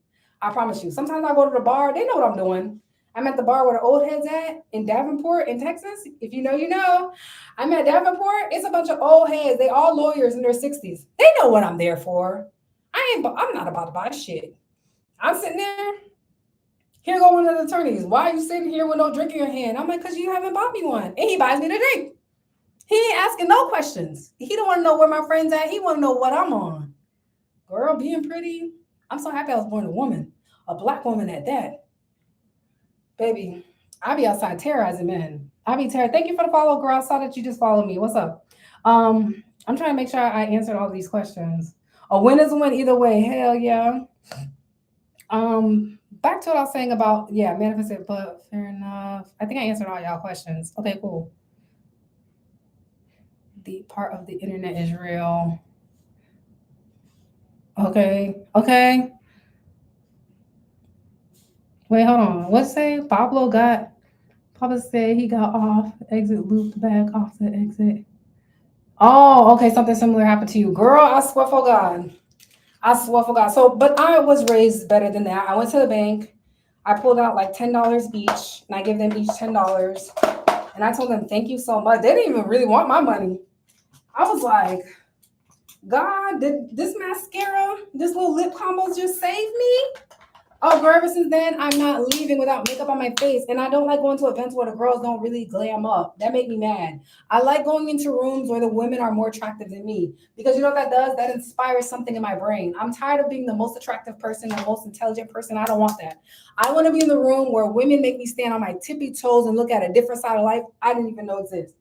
I promise you. Sometimes I go to the bar. They know what I'm doing. I'm at the bar where the old heads at in Davenport in Texas. If you know, you know. I'm at Davenport. It's a bunch of old heads. They all lawyers in their 60s. They know what I'm there for. I'm not about to buy shit. I'm sitting there. Here go one of the attorneys. Why are you sitting here with no drink in your hand? I'm like, because you haven't bought me one. And he buys me the drink. He ain't asking no questions. He don't want to know where my friend's at. He want to know what I'm on. Girl, being pretty. I'm so happy I was born a woman, a Black woman at that. Baby, I be outside terrorizing men. I be terrorizing. Thank you for the follow, girl. I saw that you just followed me. What's up? I'm trying to make sure I answered all these questions. A win is a win either way. Hell yeah. Back to what I was saying about manifested, but fair enough. I think I answered all y'all questions. Okay, cool. The part of the internet is real. Okay, okay. Wait, hold on. What's say? Papa said he got off exit, looped back off the exit. Oh, okay. Something similar happened to you, girl. I swear for God. I swear for God. So, but I was raised better than that. I went to the bank. I pulled out like $10 each, and I gave them each $10. And I told them, thank you so much. They didn't even really want my money. I was like, God, did this mascara, this little lip combo just save me? Oh, girl, ever since then, I'm not leaving without makeup on my face. And I don't like going to events where the girls don't really glam up. That make me mad. I like going into rooms where the women are more attractive than me. Because you know what that does? That inspires something in my brain. I'm tired of being the most attractive person, the most intelligent person. I don't want that. I want to be in the room where women make me stand on my tippy toes and look at a different side of life I didn't even know exists.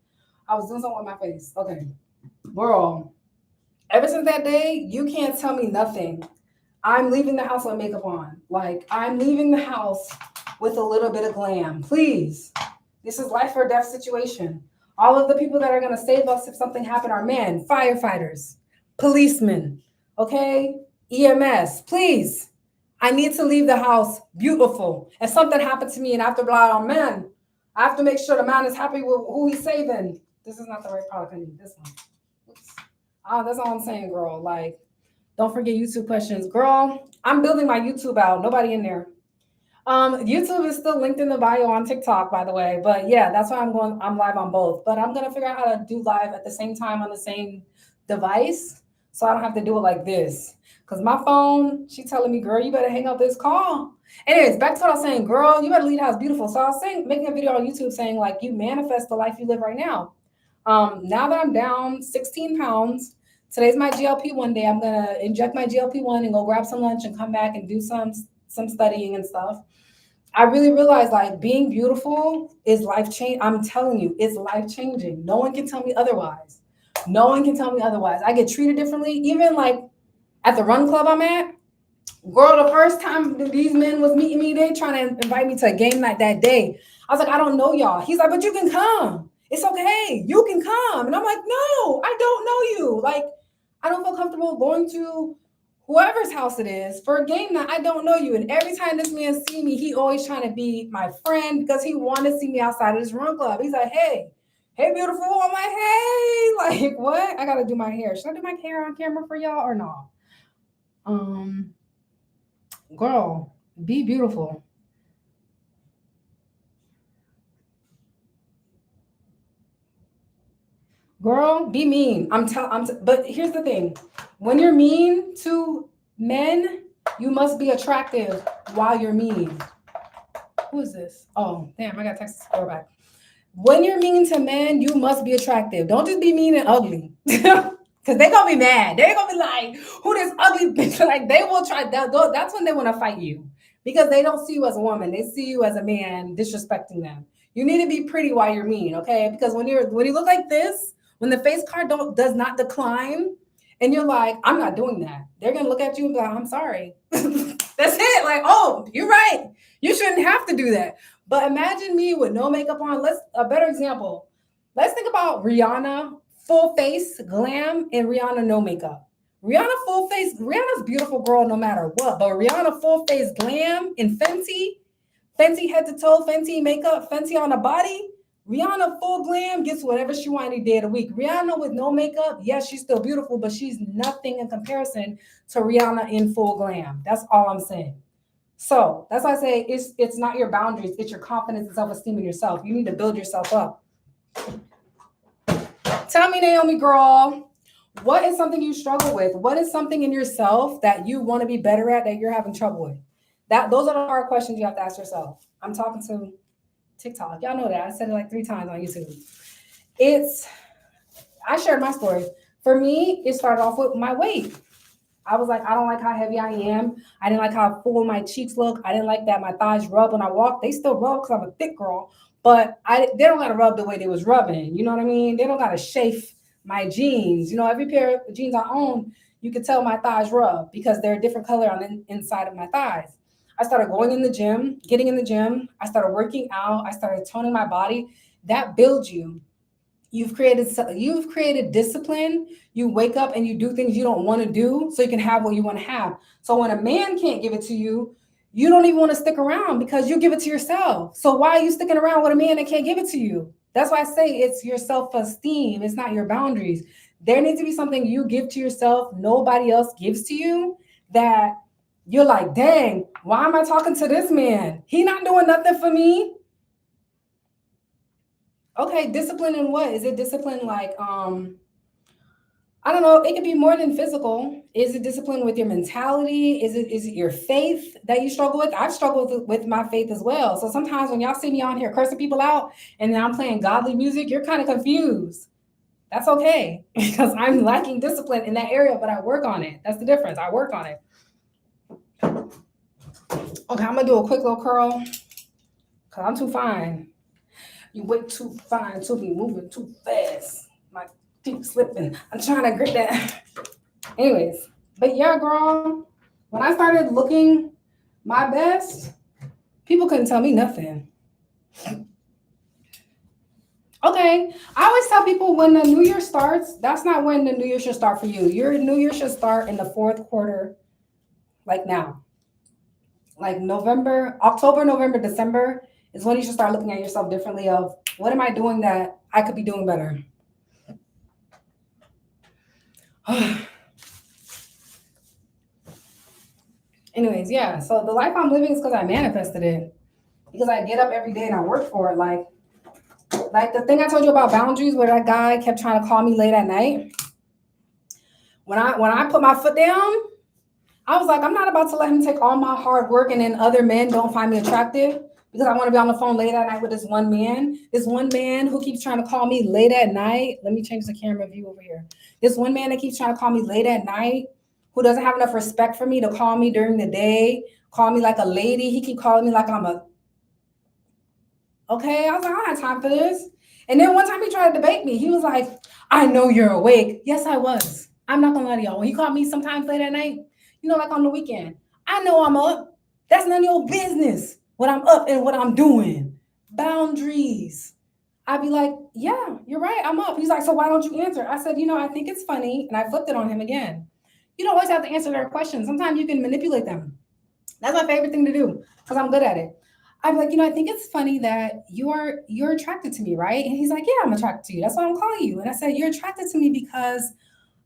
I was doing something with my face. Okay. Girl, ever since that day, you can't tell me nothing. I'm leaving the house with makeup on. Like, I'm leaving the house with a little bit of glam. Please. This is life or death situation. All of the people that are going to save us if something happened are men, firefighters, policemen, okay? EMS. Please. I need to leave the house beautiful. If something happened to me and I have to rely on men, I have to make sure the man is happy with who he's saving. This is not the right product. I need this one. Oops. That's all I'm saying, girl. Like, don't forget YouTube questions. Girl, I'm building my YouTube out. Nobody in there. YouTube is still linked in the bio on TikTok, by the way. But yeah, that's why I'm live on both. But I'm gonna figure out how to do live at the same time on the same device. So I don't have to do it like this. Cause my phone, she telling me, girl, you better hang up this call. Anyways, back to what I was saying, girl, you better leave the house beautiful. So I was saying, making a video on YouTube saying like you manifest the life you live right now. Now that I'm down 16 pounds, today's my GLP-1 day. I'm gonna inject my GLP-1 and go grab some lunch and come back and do some studying and stuff. I really realized like being beautiful is life change. I'm telling you, it's life changing. No one can tell me otherwise. No one can tell me otherwise. I get treated differently. Even like at the run club I'm at, girl, the first time these men was meeting me, they trying to invite me to a game night that day. I was like, I don't know y'all. He's like, but you can come. It's okay. You can come. And I'm like, no, I don't know you. Like, I don't feel comfortable going to whoever's house it is for a game night. I don't know you. And every time this man see me, he always trying to be my friend because he want to see me outside of this run club. He's like, hey, beautiful. I'm like, hey, like what? I got to do my hair. Should I do my hair on camera for y'all or not? Girl, be beautiful. Girl, be mean. But here's the thing. When you're mean to men, you must be attractive while you're mean. Who is this? Oh, damn, I got text this girl back. When you're mean to men, you must be attractive. Don't just be mean and ugly. Because they're going to be mad. They're going to be like, who this ugly bitch? Like, they will try. That's when they want to fight you. Because they don't see you as a woman. They see you as a man disrespecting them. You need to be pretty while you're mean, okay? Because when you look like this, when the face card does not decline, and you're like, I'm not doing that. They're going to look at you and go, I'm sorry. That's it. Like, oh, you're right. You shouldn't have to do that. But imagine me with no makeup on. A better example. Let's think about Rihanna, full face, glam, and Rihanna no makeup. Rihanna full face, Rihanna's beautiful girl no matter what. But Rihanna full face, glam, and Fenty head to toe, Fenty makeup, Fenty on the body. Rihanna full glam gets whatever she wants any day of the week. Rihanna with no makeup, yes, she's still beautiful, but she's nothing in comparison to Rihanna in full glam. That's all I'm saying. So that's why I say it's not your boundaries, it's your confidence and self-esteem in yourself. You need to build yourself up. Tell me, Naomi girl, what is something you struggle with? What is something in yourself that you want to be better at that you're having trouble with? Those are the hard questions you have to ask yourself. I'm talking to TikTok. Y'all know that. I said it like 3 times on YouTube. I shared my story. For me, it started off with my weight. I was like, I don't like how heavy I am. I didn't like how full my cheeks look. I didn't like that my thighs rub when I walk. They still rub because I'm a thick girl, but they don't got to rub the way they was rubbing. You know what I mean? They don't got to chafe My jeans, every pair of jeans I own, you could tell my thighs rub because they're a different color on the inside of my thighs. I started going in the gym, getting in the gym. I started working out. I started toning my body. That builds you. You've created discipline. You wake up and you do things you don't want to do so you can have what you want to have. So when a man can't give it to you, you don't even want to stick around because you give it to yourself. So why are you sticking around with a man that can't give it to you? That's why I say it's your self-esteem. It's not your boundaries. There needs to be something you give to yourself, nobody else gives to you, that you're like, dang, why am I talking to this man? He not doing nothing for me. Okay, discipline in what? Is it discipline like I don't know, it could be more than physical. Is it discipline with your mentality? Is it your faith that you struggle with? I've struggled with my faith as well. So sometimes when y'all see me on here cursing people out and then I'm playing godly music, you're kind of confused. That's okay because I'm lacking discipline in that area, but I work on it. That's the difference. I work on it. Okay, I'm gonna do a quick little curl because I'm too fine. You way too fine to be moving too fast. My feet slipping. I'm trying to grip that. Anyways, but yeah, girl, when I started looking my best, people couldn't tell me nothing. Okay, I always tell people when the new year starts, that's not when the new year should start for you. Your new year should start in the fourth quarter, like now. Like November, October, November, December is when you should start looking at yourself differently of what am I doing that I could be doing better. Anyways, yeah. So the life I'm living is because I manifested it. Because I get up every day and I work for it. Like the thing I told you about boundaries, where that guy kept trying to call me late at night. When I put my foot down, I was like, I'm not about to let him take all my hard work and then other men don't find me attractive because I want to be on the phone late at night with this one man. This one man who keeps trying to call me late at night. Let me change the camera view over here. This one man that keeps trying to call me late at night, who doesn't have enough respect for me to call me during the day, call me like a lady. He keep calling me like I'm a okay. I was like, I don't have time for this. And then one time he tried to debate me. He was like, I know you're awake. Yes, I was. I'm not gonna lie to y'all. When he called me sometimes late at night, like on the weekend, I know I'm up. That's none of your business what I'm up and what I'm doing. Boundaries. I'd be like, yeah, you're right. I'm up. He's like, so why don't you answer? I said, I think it's funny. And I flipped it on him again. You don't always have to answer their questions. Sometimes you can manipulate them. That's my favorite thing to do because I'm good at it. I'm like, I think it's funny that you're attracted to me, right? And he's like, yeah, I'm attracted to you. That's why I'm calling you. And I said, you're attracted to me because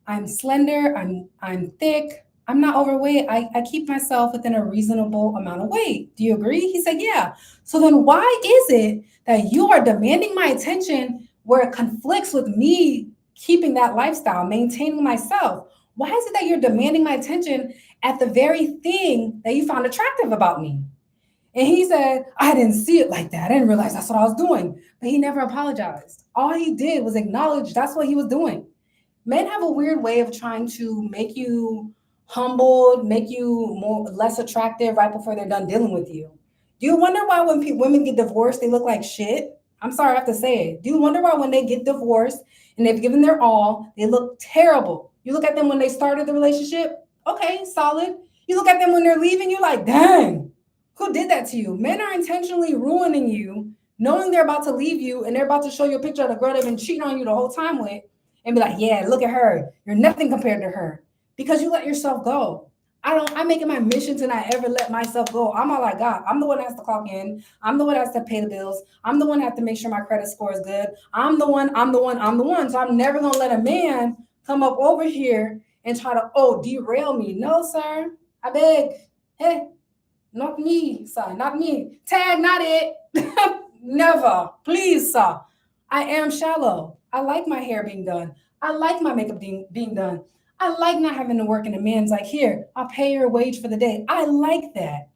I'm slender, I'm thick, I'm not overweight. I keep myself within a reasonable amount of weight. Do you agree? He said, yeah. So then why is it that you are demanding my attention where it conflicts with me keeping that lifestyle, maintaining myself? Why is it that you're demanding my attention at the very thing that you found attractive about me? And he said, I didn't see it like that. I didn't realize that's what I was doing. But he never apologized. All he did was acknowledge that's what he was doing. Men have a weird way of trying to make you humbled, make you less attractive right before they're done dealing with you. Do you wonder why when women get divorced, they look like shit? I'm sorry, I have to say it. Do you wonder why when they get divorced and they've given their all, they look terrible? You look at them when they started the relationship, okay, solid. You look at them when they're leaving, you're like, dang, who did that to you? Men are intentionally ruining you, knowing they're about to leave you and they're about to show you a picture of the girl they've been cheating on you the whole time with and be like, yeah, look at her. You're nothing compared to her because you let yourself go. I make it my mission to not ever let myself go. I'm all I got. I'm the one that has to clock in. I'm the one that has to pay the bills. I'm the one that has to make sure my credit score is good. I'm the one. So I'm never going to let a man come up over here and try to, derail me. No, sir. I beg. Hey, not me, sir. Not me. Tag, not it. Never. Please, sir. I am shallow. I like my hair being done. I like my makeup being done. I like not having to work and the man's like, here, I'll pay your wage for the day. I like that.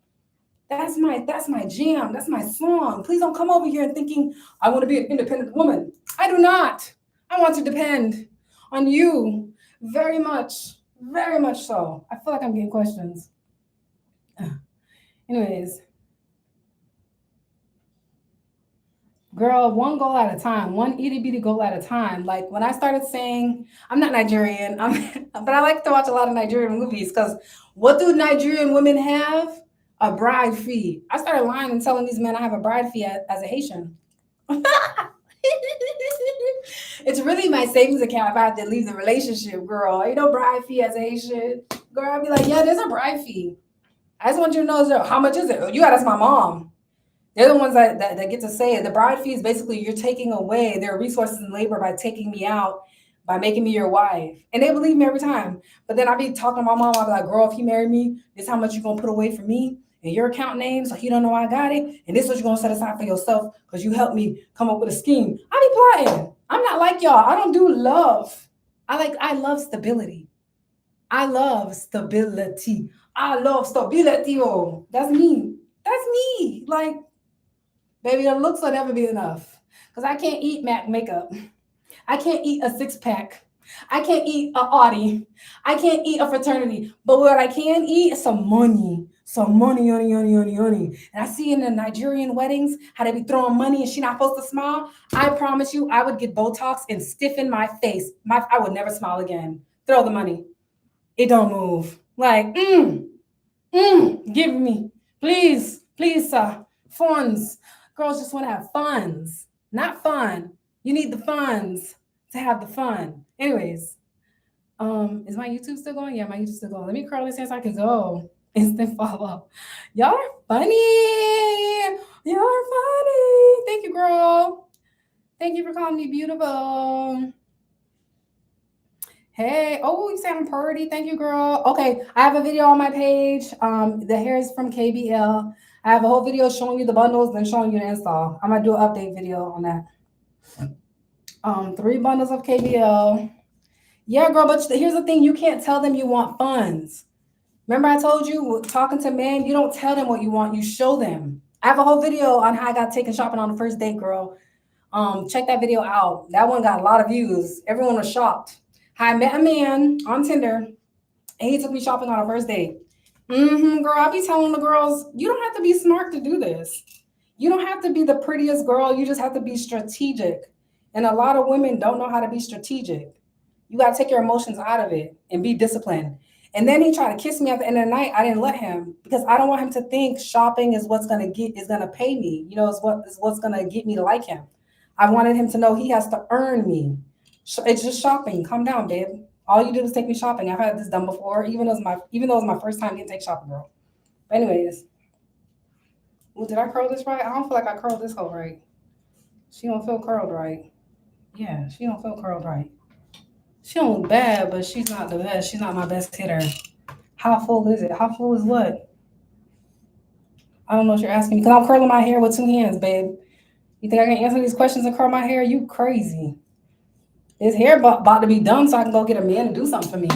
That's my jam. That's my song. Please don't come over here and thinking I want to be an independent woman. I do not. I want to depend on you very much so. I feel like I'm getting questions. Anyways, Girl, one goal at a time, one itty bitty goal at a time. Like when I started saying, I'm not Nigerian, but I like to watch a lot of Nigerian movies because what do Nigerian women have? A bride fee. I started lying and telling these men I have a bride fee as a Haitian. It's really my savings account if I have to leave the relationship, girl. Ain't no bride fee as a Haitian. Girl, I'd be like, yeah, there's a bride fee. I just want you to know, how much is it? You gotta ask my mom. They're the ones that get to say it. The bride fee is basically you're taking away their resources and labor by taking me out, by making me your wife. And they believe me every time. But then I be talking to my mom, I be like, girl, if he marry me, this is how much you gonna put away for me and your account name so he don't know I got it. And this is what you're gonna set aside for yourself because you helped me come up with a scheme. I be plotting. I'm not like y'all. I don't do love. I love stability. I love stability. I love stability. Oh, that's me. That's me. Like, baby, the looks will never be enough. Because I can't eat MAC makeup. I can't eat a six pack. I can't eat a Audi. I can't eat a fraternity. But what I can eat is some money. Some money, honey, honey, honey, honey. And I see in the Nigerian weddings how they be throwing money and she not supposed to smile. I promise you, I would get Botox and stiffen my face. I would never smile again. Throw the money. It don't move. Like, give me. Please, please, sir. Funds. Girls just want to have funds, not fun. You need the funds to have the fun. Anyways, is my YouTube still going? Yeah, my YouTube still going. Let me curl this hair so I can go. Instant follow. Y'all are funny. Y'all are funny. Thank you, girl. Thank you for calling me beautiful. Hey, oh, you sound pretty. Thank you, girl. Okay, I have a video on my page. The hair is from KBL. I have a whole video showing you the bundles, then showing you the install. I'm gonna do an update video on that. 3 bundles of KBL. Yeah, girl, but here's the thing: you can't tell them you want funds. Remember, I told you talking to men, you don't tell them what you want, you show them. I have a whole video on how I got taken shopping on the first date, girl. Check that video out. That one got a lot of views. Everyone was shocked. I met a man on Tinder, and he took me shopping on a first date. Girl, I be telling the girls, you don't have to be smart to do this. You don't have to be the prettiest girl. You just have to be strategic. And a lot of women don't know how to be strategic. You got to take your emotions out of it and be disciplined. And then he tried to kiss me at the end of the night. I didn't let him because I don't want him to think shopping is what's going to pay me. You know, is what's going to get me to like him. I wanted him to know he has to earn me. It's just shopping. Calm down, babe. All you did was take me shopping. I've had this done before, even though it was my first time getting taken shopping, girl. But anyways, well, did I curl this right? I don't feel like I curled this hole right. She don't feel curled right. Yeah, she don't feel curled right. She don't look bad, but she's not the best. She's not my best hitter. How full is it? How full is what? I don't know what you're asking me because I'm curling my hair with 2 hands, babe. You think I can answer these questions and curl my hair? You crazy. This hair about to be done so I can go get a man to do something for me.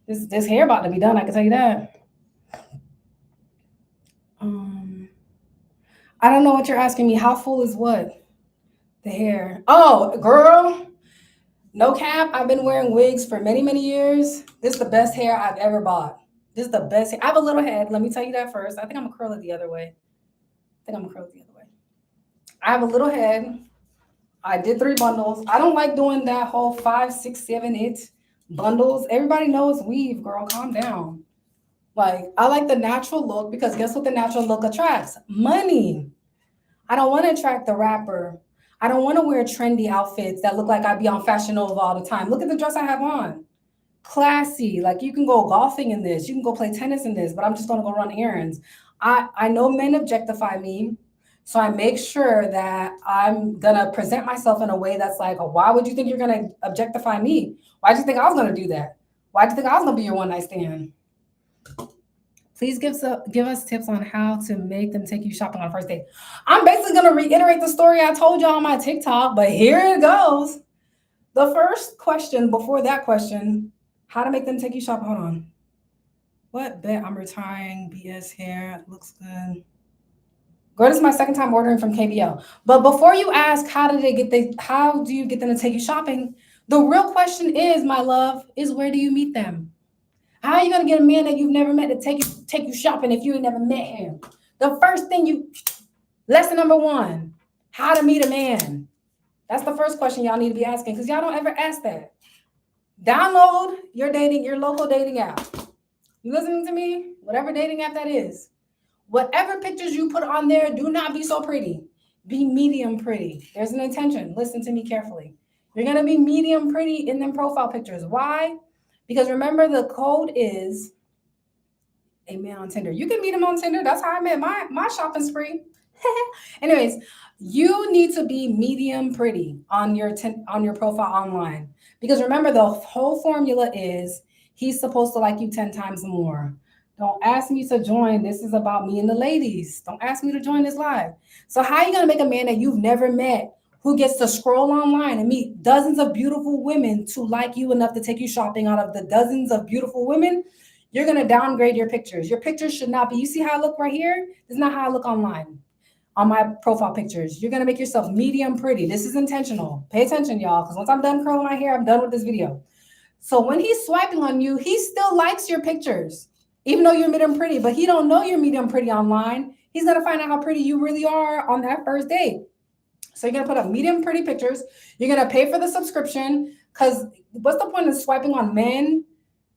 This hair about to be done, I can tell you that. I don't know what you're asking me. How full is what? The hair. Oh, girl. No cap. I've been wearing wigs for many, many years. This is the best hair I've ever bought. This is the best hair. I have a little head. Let me tell you that first. I think I'm going to curl it the other way. I have a little head. I did 3 bundles. I don't like doing that whole 5, 6, 7, 8 bundles. Everybody knows weave, girl. Calm down. Like, I like the natural look because guess what the natural look attracts? Money. I don't want to attract the rapper. I don't want to wear trendy outfits that look like I be on Fashion Nova all the time. Look at the dress I have on. Classy. Like, you can go golfing in this. You can go play tennis in this, but I'm just going to go run errands. I know men objectify me. So I make sure that I'm going to present myself in a way that's like, oh, why would you think you're going to objectify me? Why did you think I was going to do that? Why did you think I was going to be your one night stand? Please give us tips on how to make them take you shopping on a first date. I'm basically going to reiterate the story I told y'all on my TikTok, but here it goes. The first question before that question, how to make them take you shopping. Hold on. What? Bet I'm retiring. BS hair. Looks good. Girl, this is my second time ordering from KBL. But before you ask, how do you get them to take you shopping? The real question is, my love, is where do you meet them? How are you gonna get a man that you've never met to take you shopping if you ain't never met him? The first thing lesson number 1, How to meet a man. That's the first question y'all need to be asking, because y'all don't ever ask that. Download your local dating app. You listening to me? Whatever dating app that is. Whatever pictures you put on there, do not be so pretty. Be medium pretty. There's an intention. Listen to me carefully. You're going to be medium pretty in them profile pictures. Why? Because remember, the code is a man on Tinder. You can meet him on Tinder. That's how I met my shopping spree. Anyways, you need to be medium pretty on your profile online. Because remember, the whole formula is he's supposed to like you 10 times more. Don't ask me to join. This is about me and the ladies. Don't ask me to join this live. So how are you going to make a man that you've never met, who gets to scroll online and meet dozens of beautiful women to like you enough to take you shopping? Out of the dozens of beautiful women, you're going to downgrade your pictures. Your pictures should not be, you see how I look right here? This is not how I look online. On my profile pictures, you're going to make yourself medium pretty. This is intentional. Pay attention, y'all, because once I'm done curling my hair, I'm done with this video. So when he's swiping on you, he still likes your pictures, even though you're medium pretty, but he don't know you're medium pretty online. He's going to find out how pretty you really are on that first date. So you're going to put up medium pretty pictures. You're going to pay for the subscription, because what's the point of swiping on men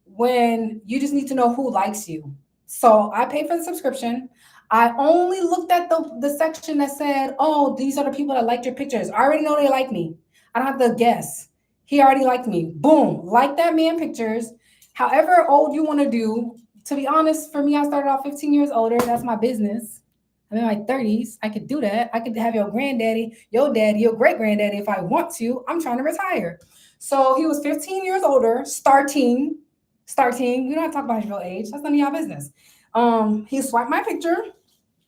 when you just need to know who likes you? So I pay for the subscription. I only looked at the section that said, oh, these are the people that liked your pictures. I already know they like me. I don't have to guess. He already liked me. Boom. Like that man pictures. However old you want to do. To be honest, for me, I started off 15 years older. That's my business. I'm in my 30s. I could do that. I could have your granddaddy, your daddy, your great-granddaddy if I want to. I'm trying to retire. So he was 15 years older, starting. We don't have to talk about his real age. That's none of y'all business. He swiped my picture.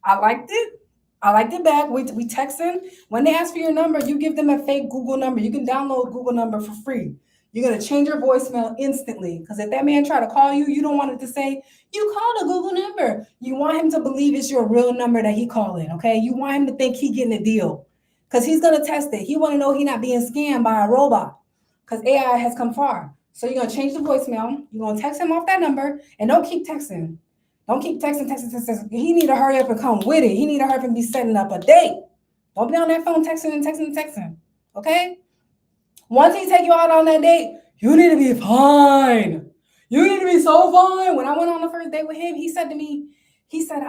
I liked it. I liked it back. We texting. When they ask for your number, you give them a fake Google number. You can download Google number for free. You're going to change your voicemail instantly. Because if that man try to call you, you don't want it to say, you called a Google number. You want him to believe it's your real number that he calling, okay? You want him to think he getting a deal. Because he's going to test it. He want to know he not being scammed by a robot. Because AI has come far. So you're going to change the voicemail. You're going to text him off that number. And don't keep texting. Don't keep texting. He need to hurry up and come with it. He need to hurry up and be setting up a date. Don't be on that phone texting. Okay? Once he take you out on that date, you need to be fine. You need to be so fine. When I went on the first date with him, he said,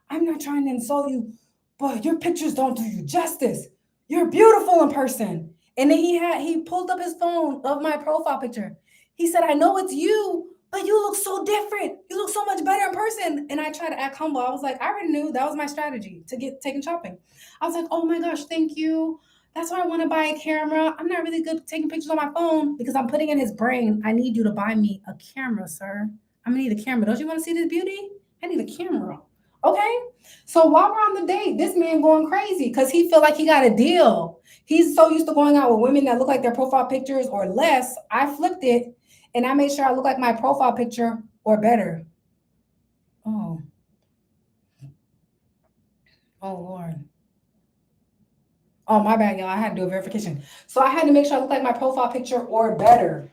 I'm not trying to insult you, but your pictures don't do you justice. You're beautiful in person. And then he pulled up his phone of my profile picture. He said, I know it's you, but you look so different. You look so much better in person. And I tried to act humble. I was like, I already knew that was my strategy to get taken shopping. I was like, oh my gosh, thank you. That's why I want to buy a camera. I'm not really good at taking pictures on my phone, because I'm putting in his brain, I need you to buy me a camera, sir. I'm going to need a camera. Don't you want to see this beauty? I need a camera. Okay? So while we're on the date, this man going crazy because he feel like he got a deal. He's so used to going out with women that look like their profile pictures or less. I flipped it and I made sure I look like my profile picture or better. Oh, Lord. Oh, my bad, y'all. I had to do a verification. So I had to make sure I look like my profile picture or better.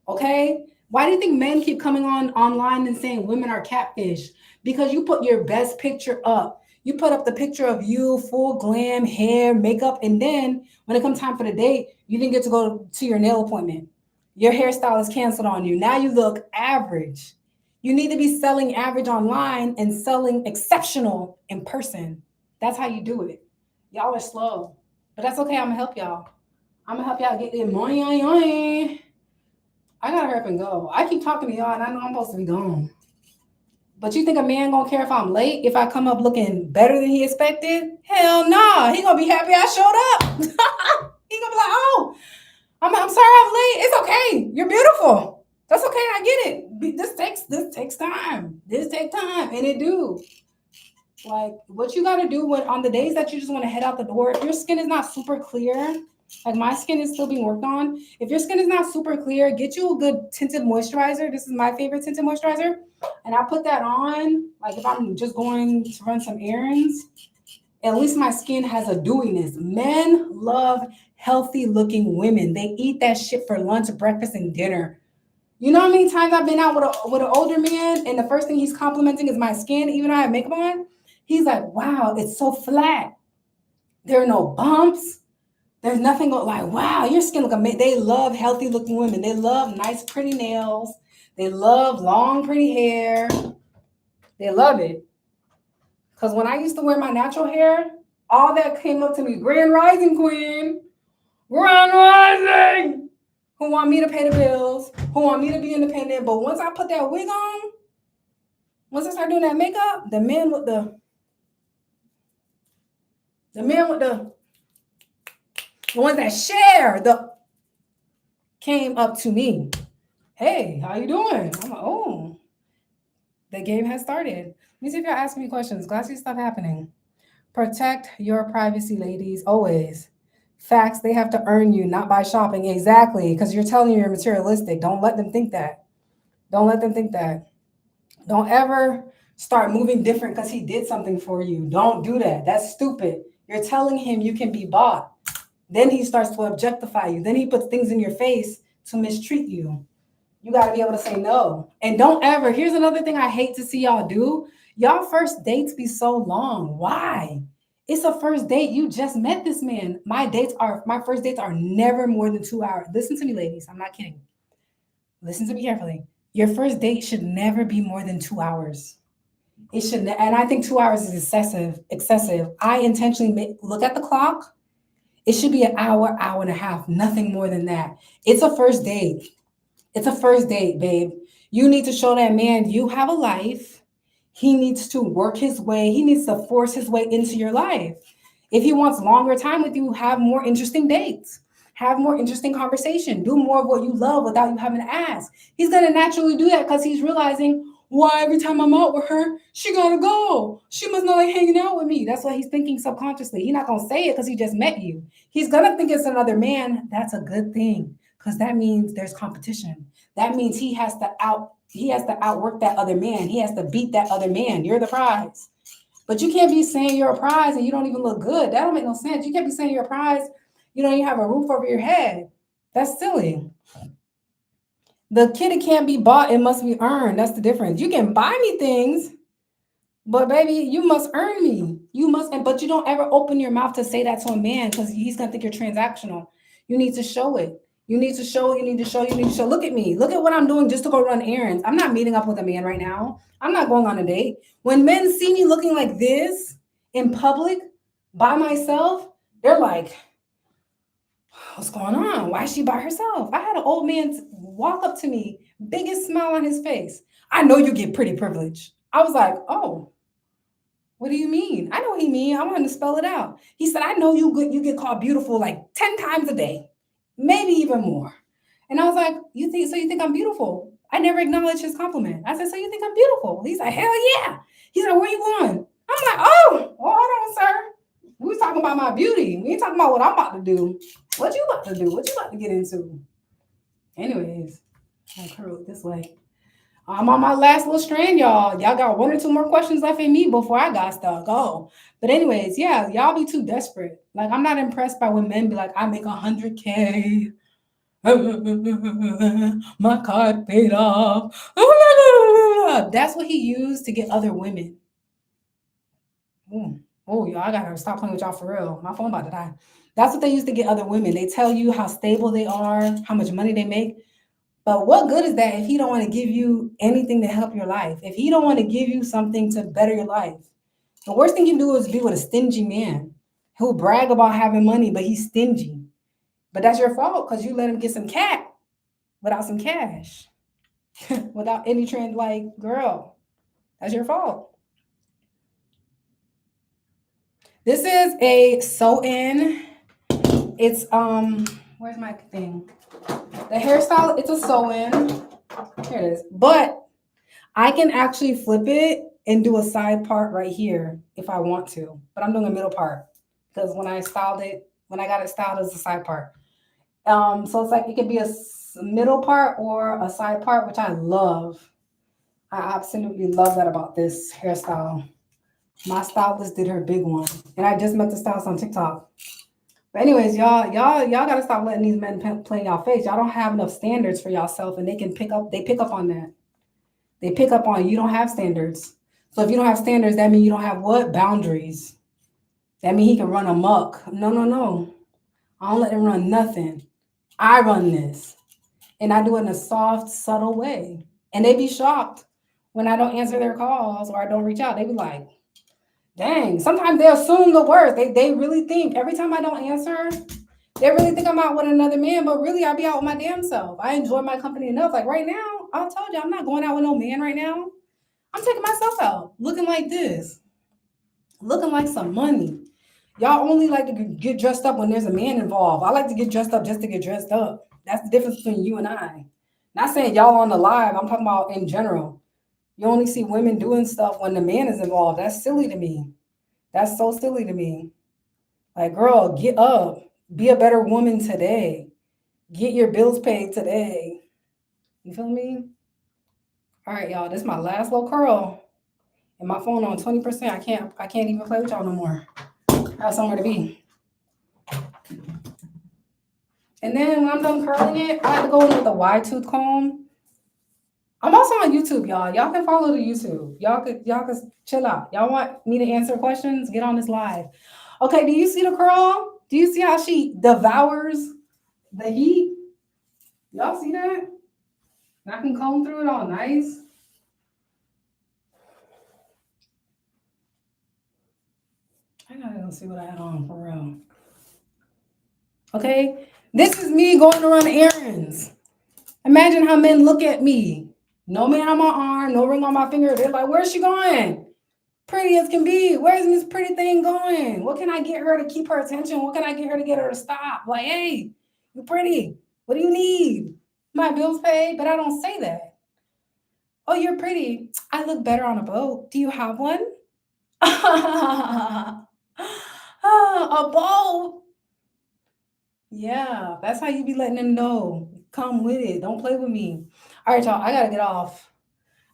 Okay? Why do you think men keep coming online and saying women are catfish? Because you put your best picture up. You put up the picture of you, full glam, hair, makeup, and then when it comes time for the date, you didn't get to go to your nail appointment. Your hairstyle is canceled on you. Now you look average. You need to be selling average online and selling exceptional in person. That's how you do it. Y'all are slow. But that's okay. I'm going to help y'all. I'm going to help y'all get their money. I got to hurry up and go. I keep talking to y'all, and I know I'm supposed to be gone. But you think a man going to care if I'm late, if I come up looking better than he expected? Hell no. He going to be happy I showed up. He going to be like, oh, I'm sorry I'm late. It's okay. You're beautiful. That's okay. I get it. This takes time. This takes time. And it do. Like, what you got to do on the days that you just want to head out the door, if your skin is not super clear, like my skin is still being worked on. If your skin is not super clear, get you a good tinted moisturizer. This is my favorite tinted moisturizer. And I put that on, like if I'm just going to run some errands, at least my skin has a dewiness. Men love healthy looking women. They eat that shit for lunch, breakfast, and dinner. You know how many times I've been out with an older man and the first thing he's complimenting is my skin, even though I have makeup on? He's like, wow, it's so flat. There are no bumps. There's nothing like, wow, your skin look amazing. They love healthy looking women. They love nice, pretty nails. They love long, pretty hair. They love it. Because when I used to wear my natural hair, all that came up to me, Grand Rising Queen, Grand Rising, who want me to pay the bills, who want me to be independent. But once I put that wig on, once I start doing that makeup, the men with the ones that share came up to me. Hey, how you doing? I'm like, oh, the game has started. Let me see if y'all ask me questions. Glassy stuff happening. Protect your privacy, ladies, always. Facts, they have to earn you, not by shopping. Exactly, because you're telling you you're materialistic. Don't let them think that. Don't let them think that. Don't ever start moving different because he did something for you. Don't do that. That's stupid. You're telling him you can be bought. Then he starts to objectify you. Then he puts things in your face to mistreat you. You got to be able to say no. And don't ever, here's another thing I hate to see y'all do. Y'all first dates be so long. Why? It's a first date. You just met this man. My first dates are never more than 2 hours. Listen to me, ladies. I'm not kidding. Listen to me carefully. Your first date should never be more than 2 hours. It should, and I think 2 hours is excessive. I intentionally look at the clock. It should be an hour, hour and a half, nothing more than that. It's a first date. It's a first date, babe. You need to show that man you have a life. He needs to work his way. He needs to force his way into your life. If he wants longer time with you, have more interesting dates. Have more interesting conversation. Do more of what you love without you having to ask. He's going to naturally do that because he's realizing, why every time I'm out with her, she got to go. She must not like hanging out with me. That's what he's thinking subconsciously. He's not going to say it because he just met you. He's going to think it's another man. That's a good thing because that means there's competition. That means he has to outwork that other man. He has to beat that other man. You're the prize. But you can't be saying you're a prize and you don't even look good. That don't make no sense. You can't be saying you're a prize. You don't even have a roof over your head. That's silly. The kitty can't be bought. It must be earned. That's the difference. You can buy me things, but baby, you must earn me. You must, but you don't ever open your mouth to say that to a man because he's going to think you're transactional. You need to show it. You need to show, you need to show, you need to show. Look at me. Look at what I'm doing just to go run errands. I'm not meeting up with a man right now. I'm not going on a date. When men see me looking like this in public by myself, they're like, what's going on? Why is she by herself? I had an old man walk up to me, biggest smile on his face. I know you get pretty privilege. I was like, oh, what do you mean? I know what he mean. I want him to spell it out. He said, I know you get called beautiful like 10 times a day. Maybe even more. And I was like, you think I'm beautiful? I never acknowledged his compliment. I said, so you think I'm beautiful? He's like, hell yeah. He's like, where you going? I'm like, oh, hold on, sir. We was talking about my beauty. We ain't talking about what I'm about to do. What you about to do? What you about to get into? Anyways, I'll curl it this way. I'm on my last little strand, y'all. Y'all got 1 or 2 more questions left in me before I got stuck. Oh, but anyways, yeah, y'all be too desperate. Like, I'm not impressed by when men be like, I make 100K. My card paid off. That's what he used to get other women. Oh, y'all, I gotta stop playing with y'all for real. My phone about to die. That's what they used to get other women. They tell you how stable they are, how much money they make. But what good is that if he don't want to give you anything to help your life? If he don't want to give you something to better your life? The worst thing you can do is be with a stingy man who'll brag about having money, but he's stingy. But that's your fault because you let him get some cat without some cash, without any trend. Like, girl, that's your fault. This is a sew-in. It's where's my thing? The hairstyle, it's a sew-in. Here it is. But I can actually flip it and do a side part right here if I want to. But I'm doing a middle part because when I got it styled as a side part. So it's like it could be a middle part or a side part, which I love. I absolutely love that about this hairstyle. My stylist did her big one. And I just met the stylist on TikTok. But anyways, y'all gotta stop letting these men play in y'all face. Y'all don't have enough standards for yourself, and they pick up on that. They pick up on you don't have standards. So if you don't have standards, that means you don't have what? Boundaries. That means he can run amok. No, no, no. I don't let him run nothing. I run this. And I do it in a soft, subtle way. And they be shocked when I don't answer their calls or I don't reach out. They be like, dang. Sometimes they assume the worst. They really think every time I don't answer, they really think I'm out with another man, but really I be out with my damn self. I enjoy my company enough. Like right now, I told you I'm not going out with no man right now. I'm taking myself out, looking like this, looking like some money. Y'all only like to get dressed up when there's a man involved. I like to get dressed up just to get dressed up. That's the difference between you and I. Not saying y'all on the live, I'm talking about in general. You only see women doing stuff when the man is involved. That's silly to me. That's so silly to me. Like, girl, get up. Be a better woman today. Get your bills paid today. You feel me? All right, y'all. This is my last little curl. And my phone on 20%. I can't even play with y'all no more. I have somewhere to be. And then when I'm done curling it, I have to go in with a wide tooth comb. I'm also on YouTube, y'all. Y'all can follow the YouTube. Y'all could chill out. Y'all want me to answer questions? Get on this live. Okay, do you see the curl? Do you see how she devours the heat? Y'all see that? And I can comb through it all nice. I gotta go see what I had on for real. Okay, this is me going to run errands. Imagine how men look at me. No man on my arm, no ring on my finger. They're like, where's she going? Pretty as can be. Where's this pretty thing going? What can I get her to keep her attention? What can I get her to get her to stop? Like, hey, you're pretty. What do you need? My bills paid, but I don't say that. Oh, you're pretty. I look better on a boat. Do you have one? A boat. Yeah, that's how you be letting them know. Come with it. Don't play with me. All right, y'all. I gotta get off.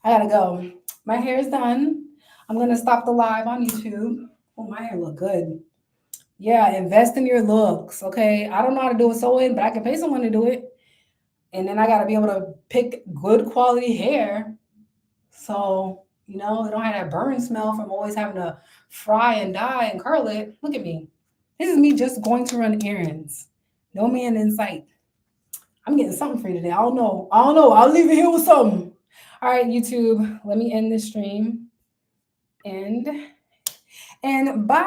I gotta go. My hair is done. I'm gonna stop the live on YouTube. Oh, my hair look good. Yeah, invest in your looks. Okay. I don't know how to do it sewing, but I can pay someone to do it. And then I gotta be able to pick good quality hair. So, it don't have that burn smell from always having to fry and dye and curl it. Look at me. This is me just going to run errands. No man in sight. I'm getting something for you today. I don't know. I'll leave it here with something. All right, YouTube. Let me end this stream. And bye.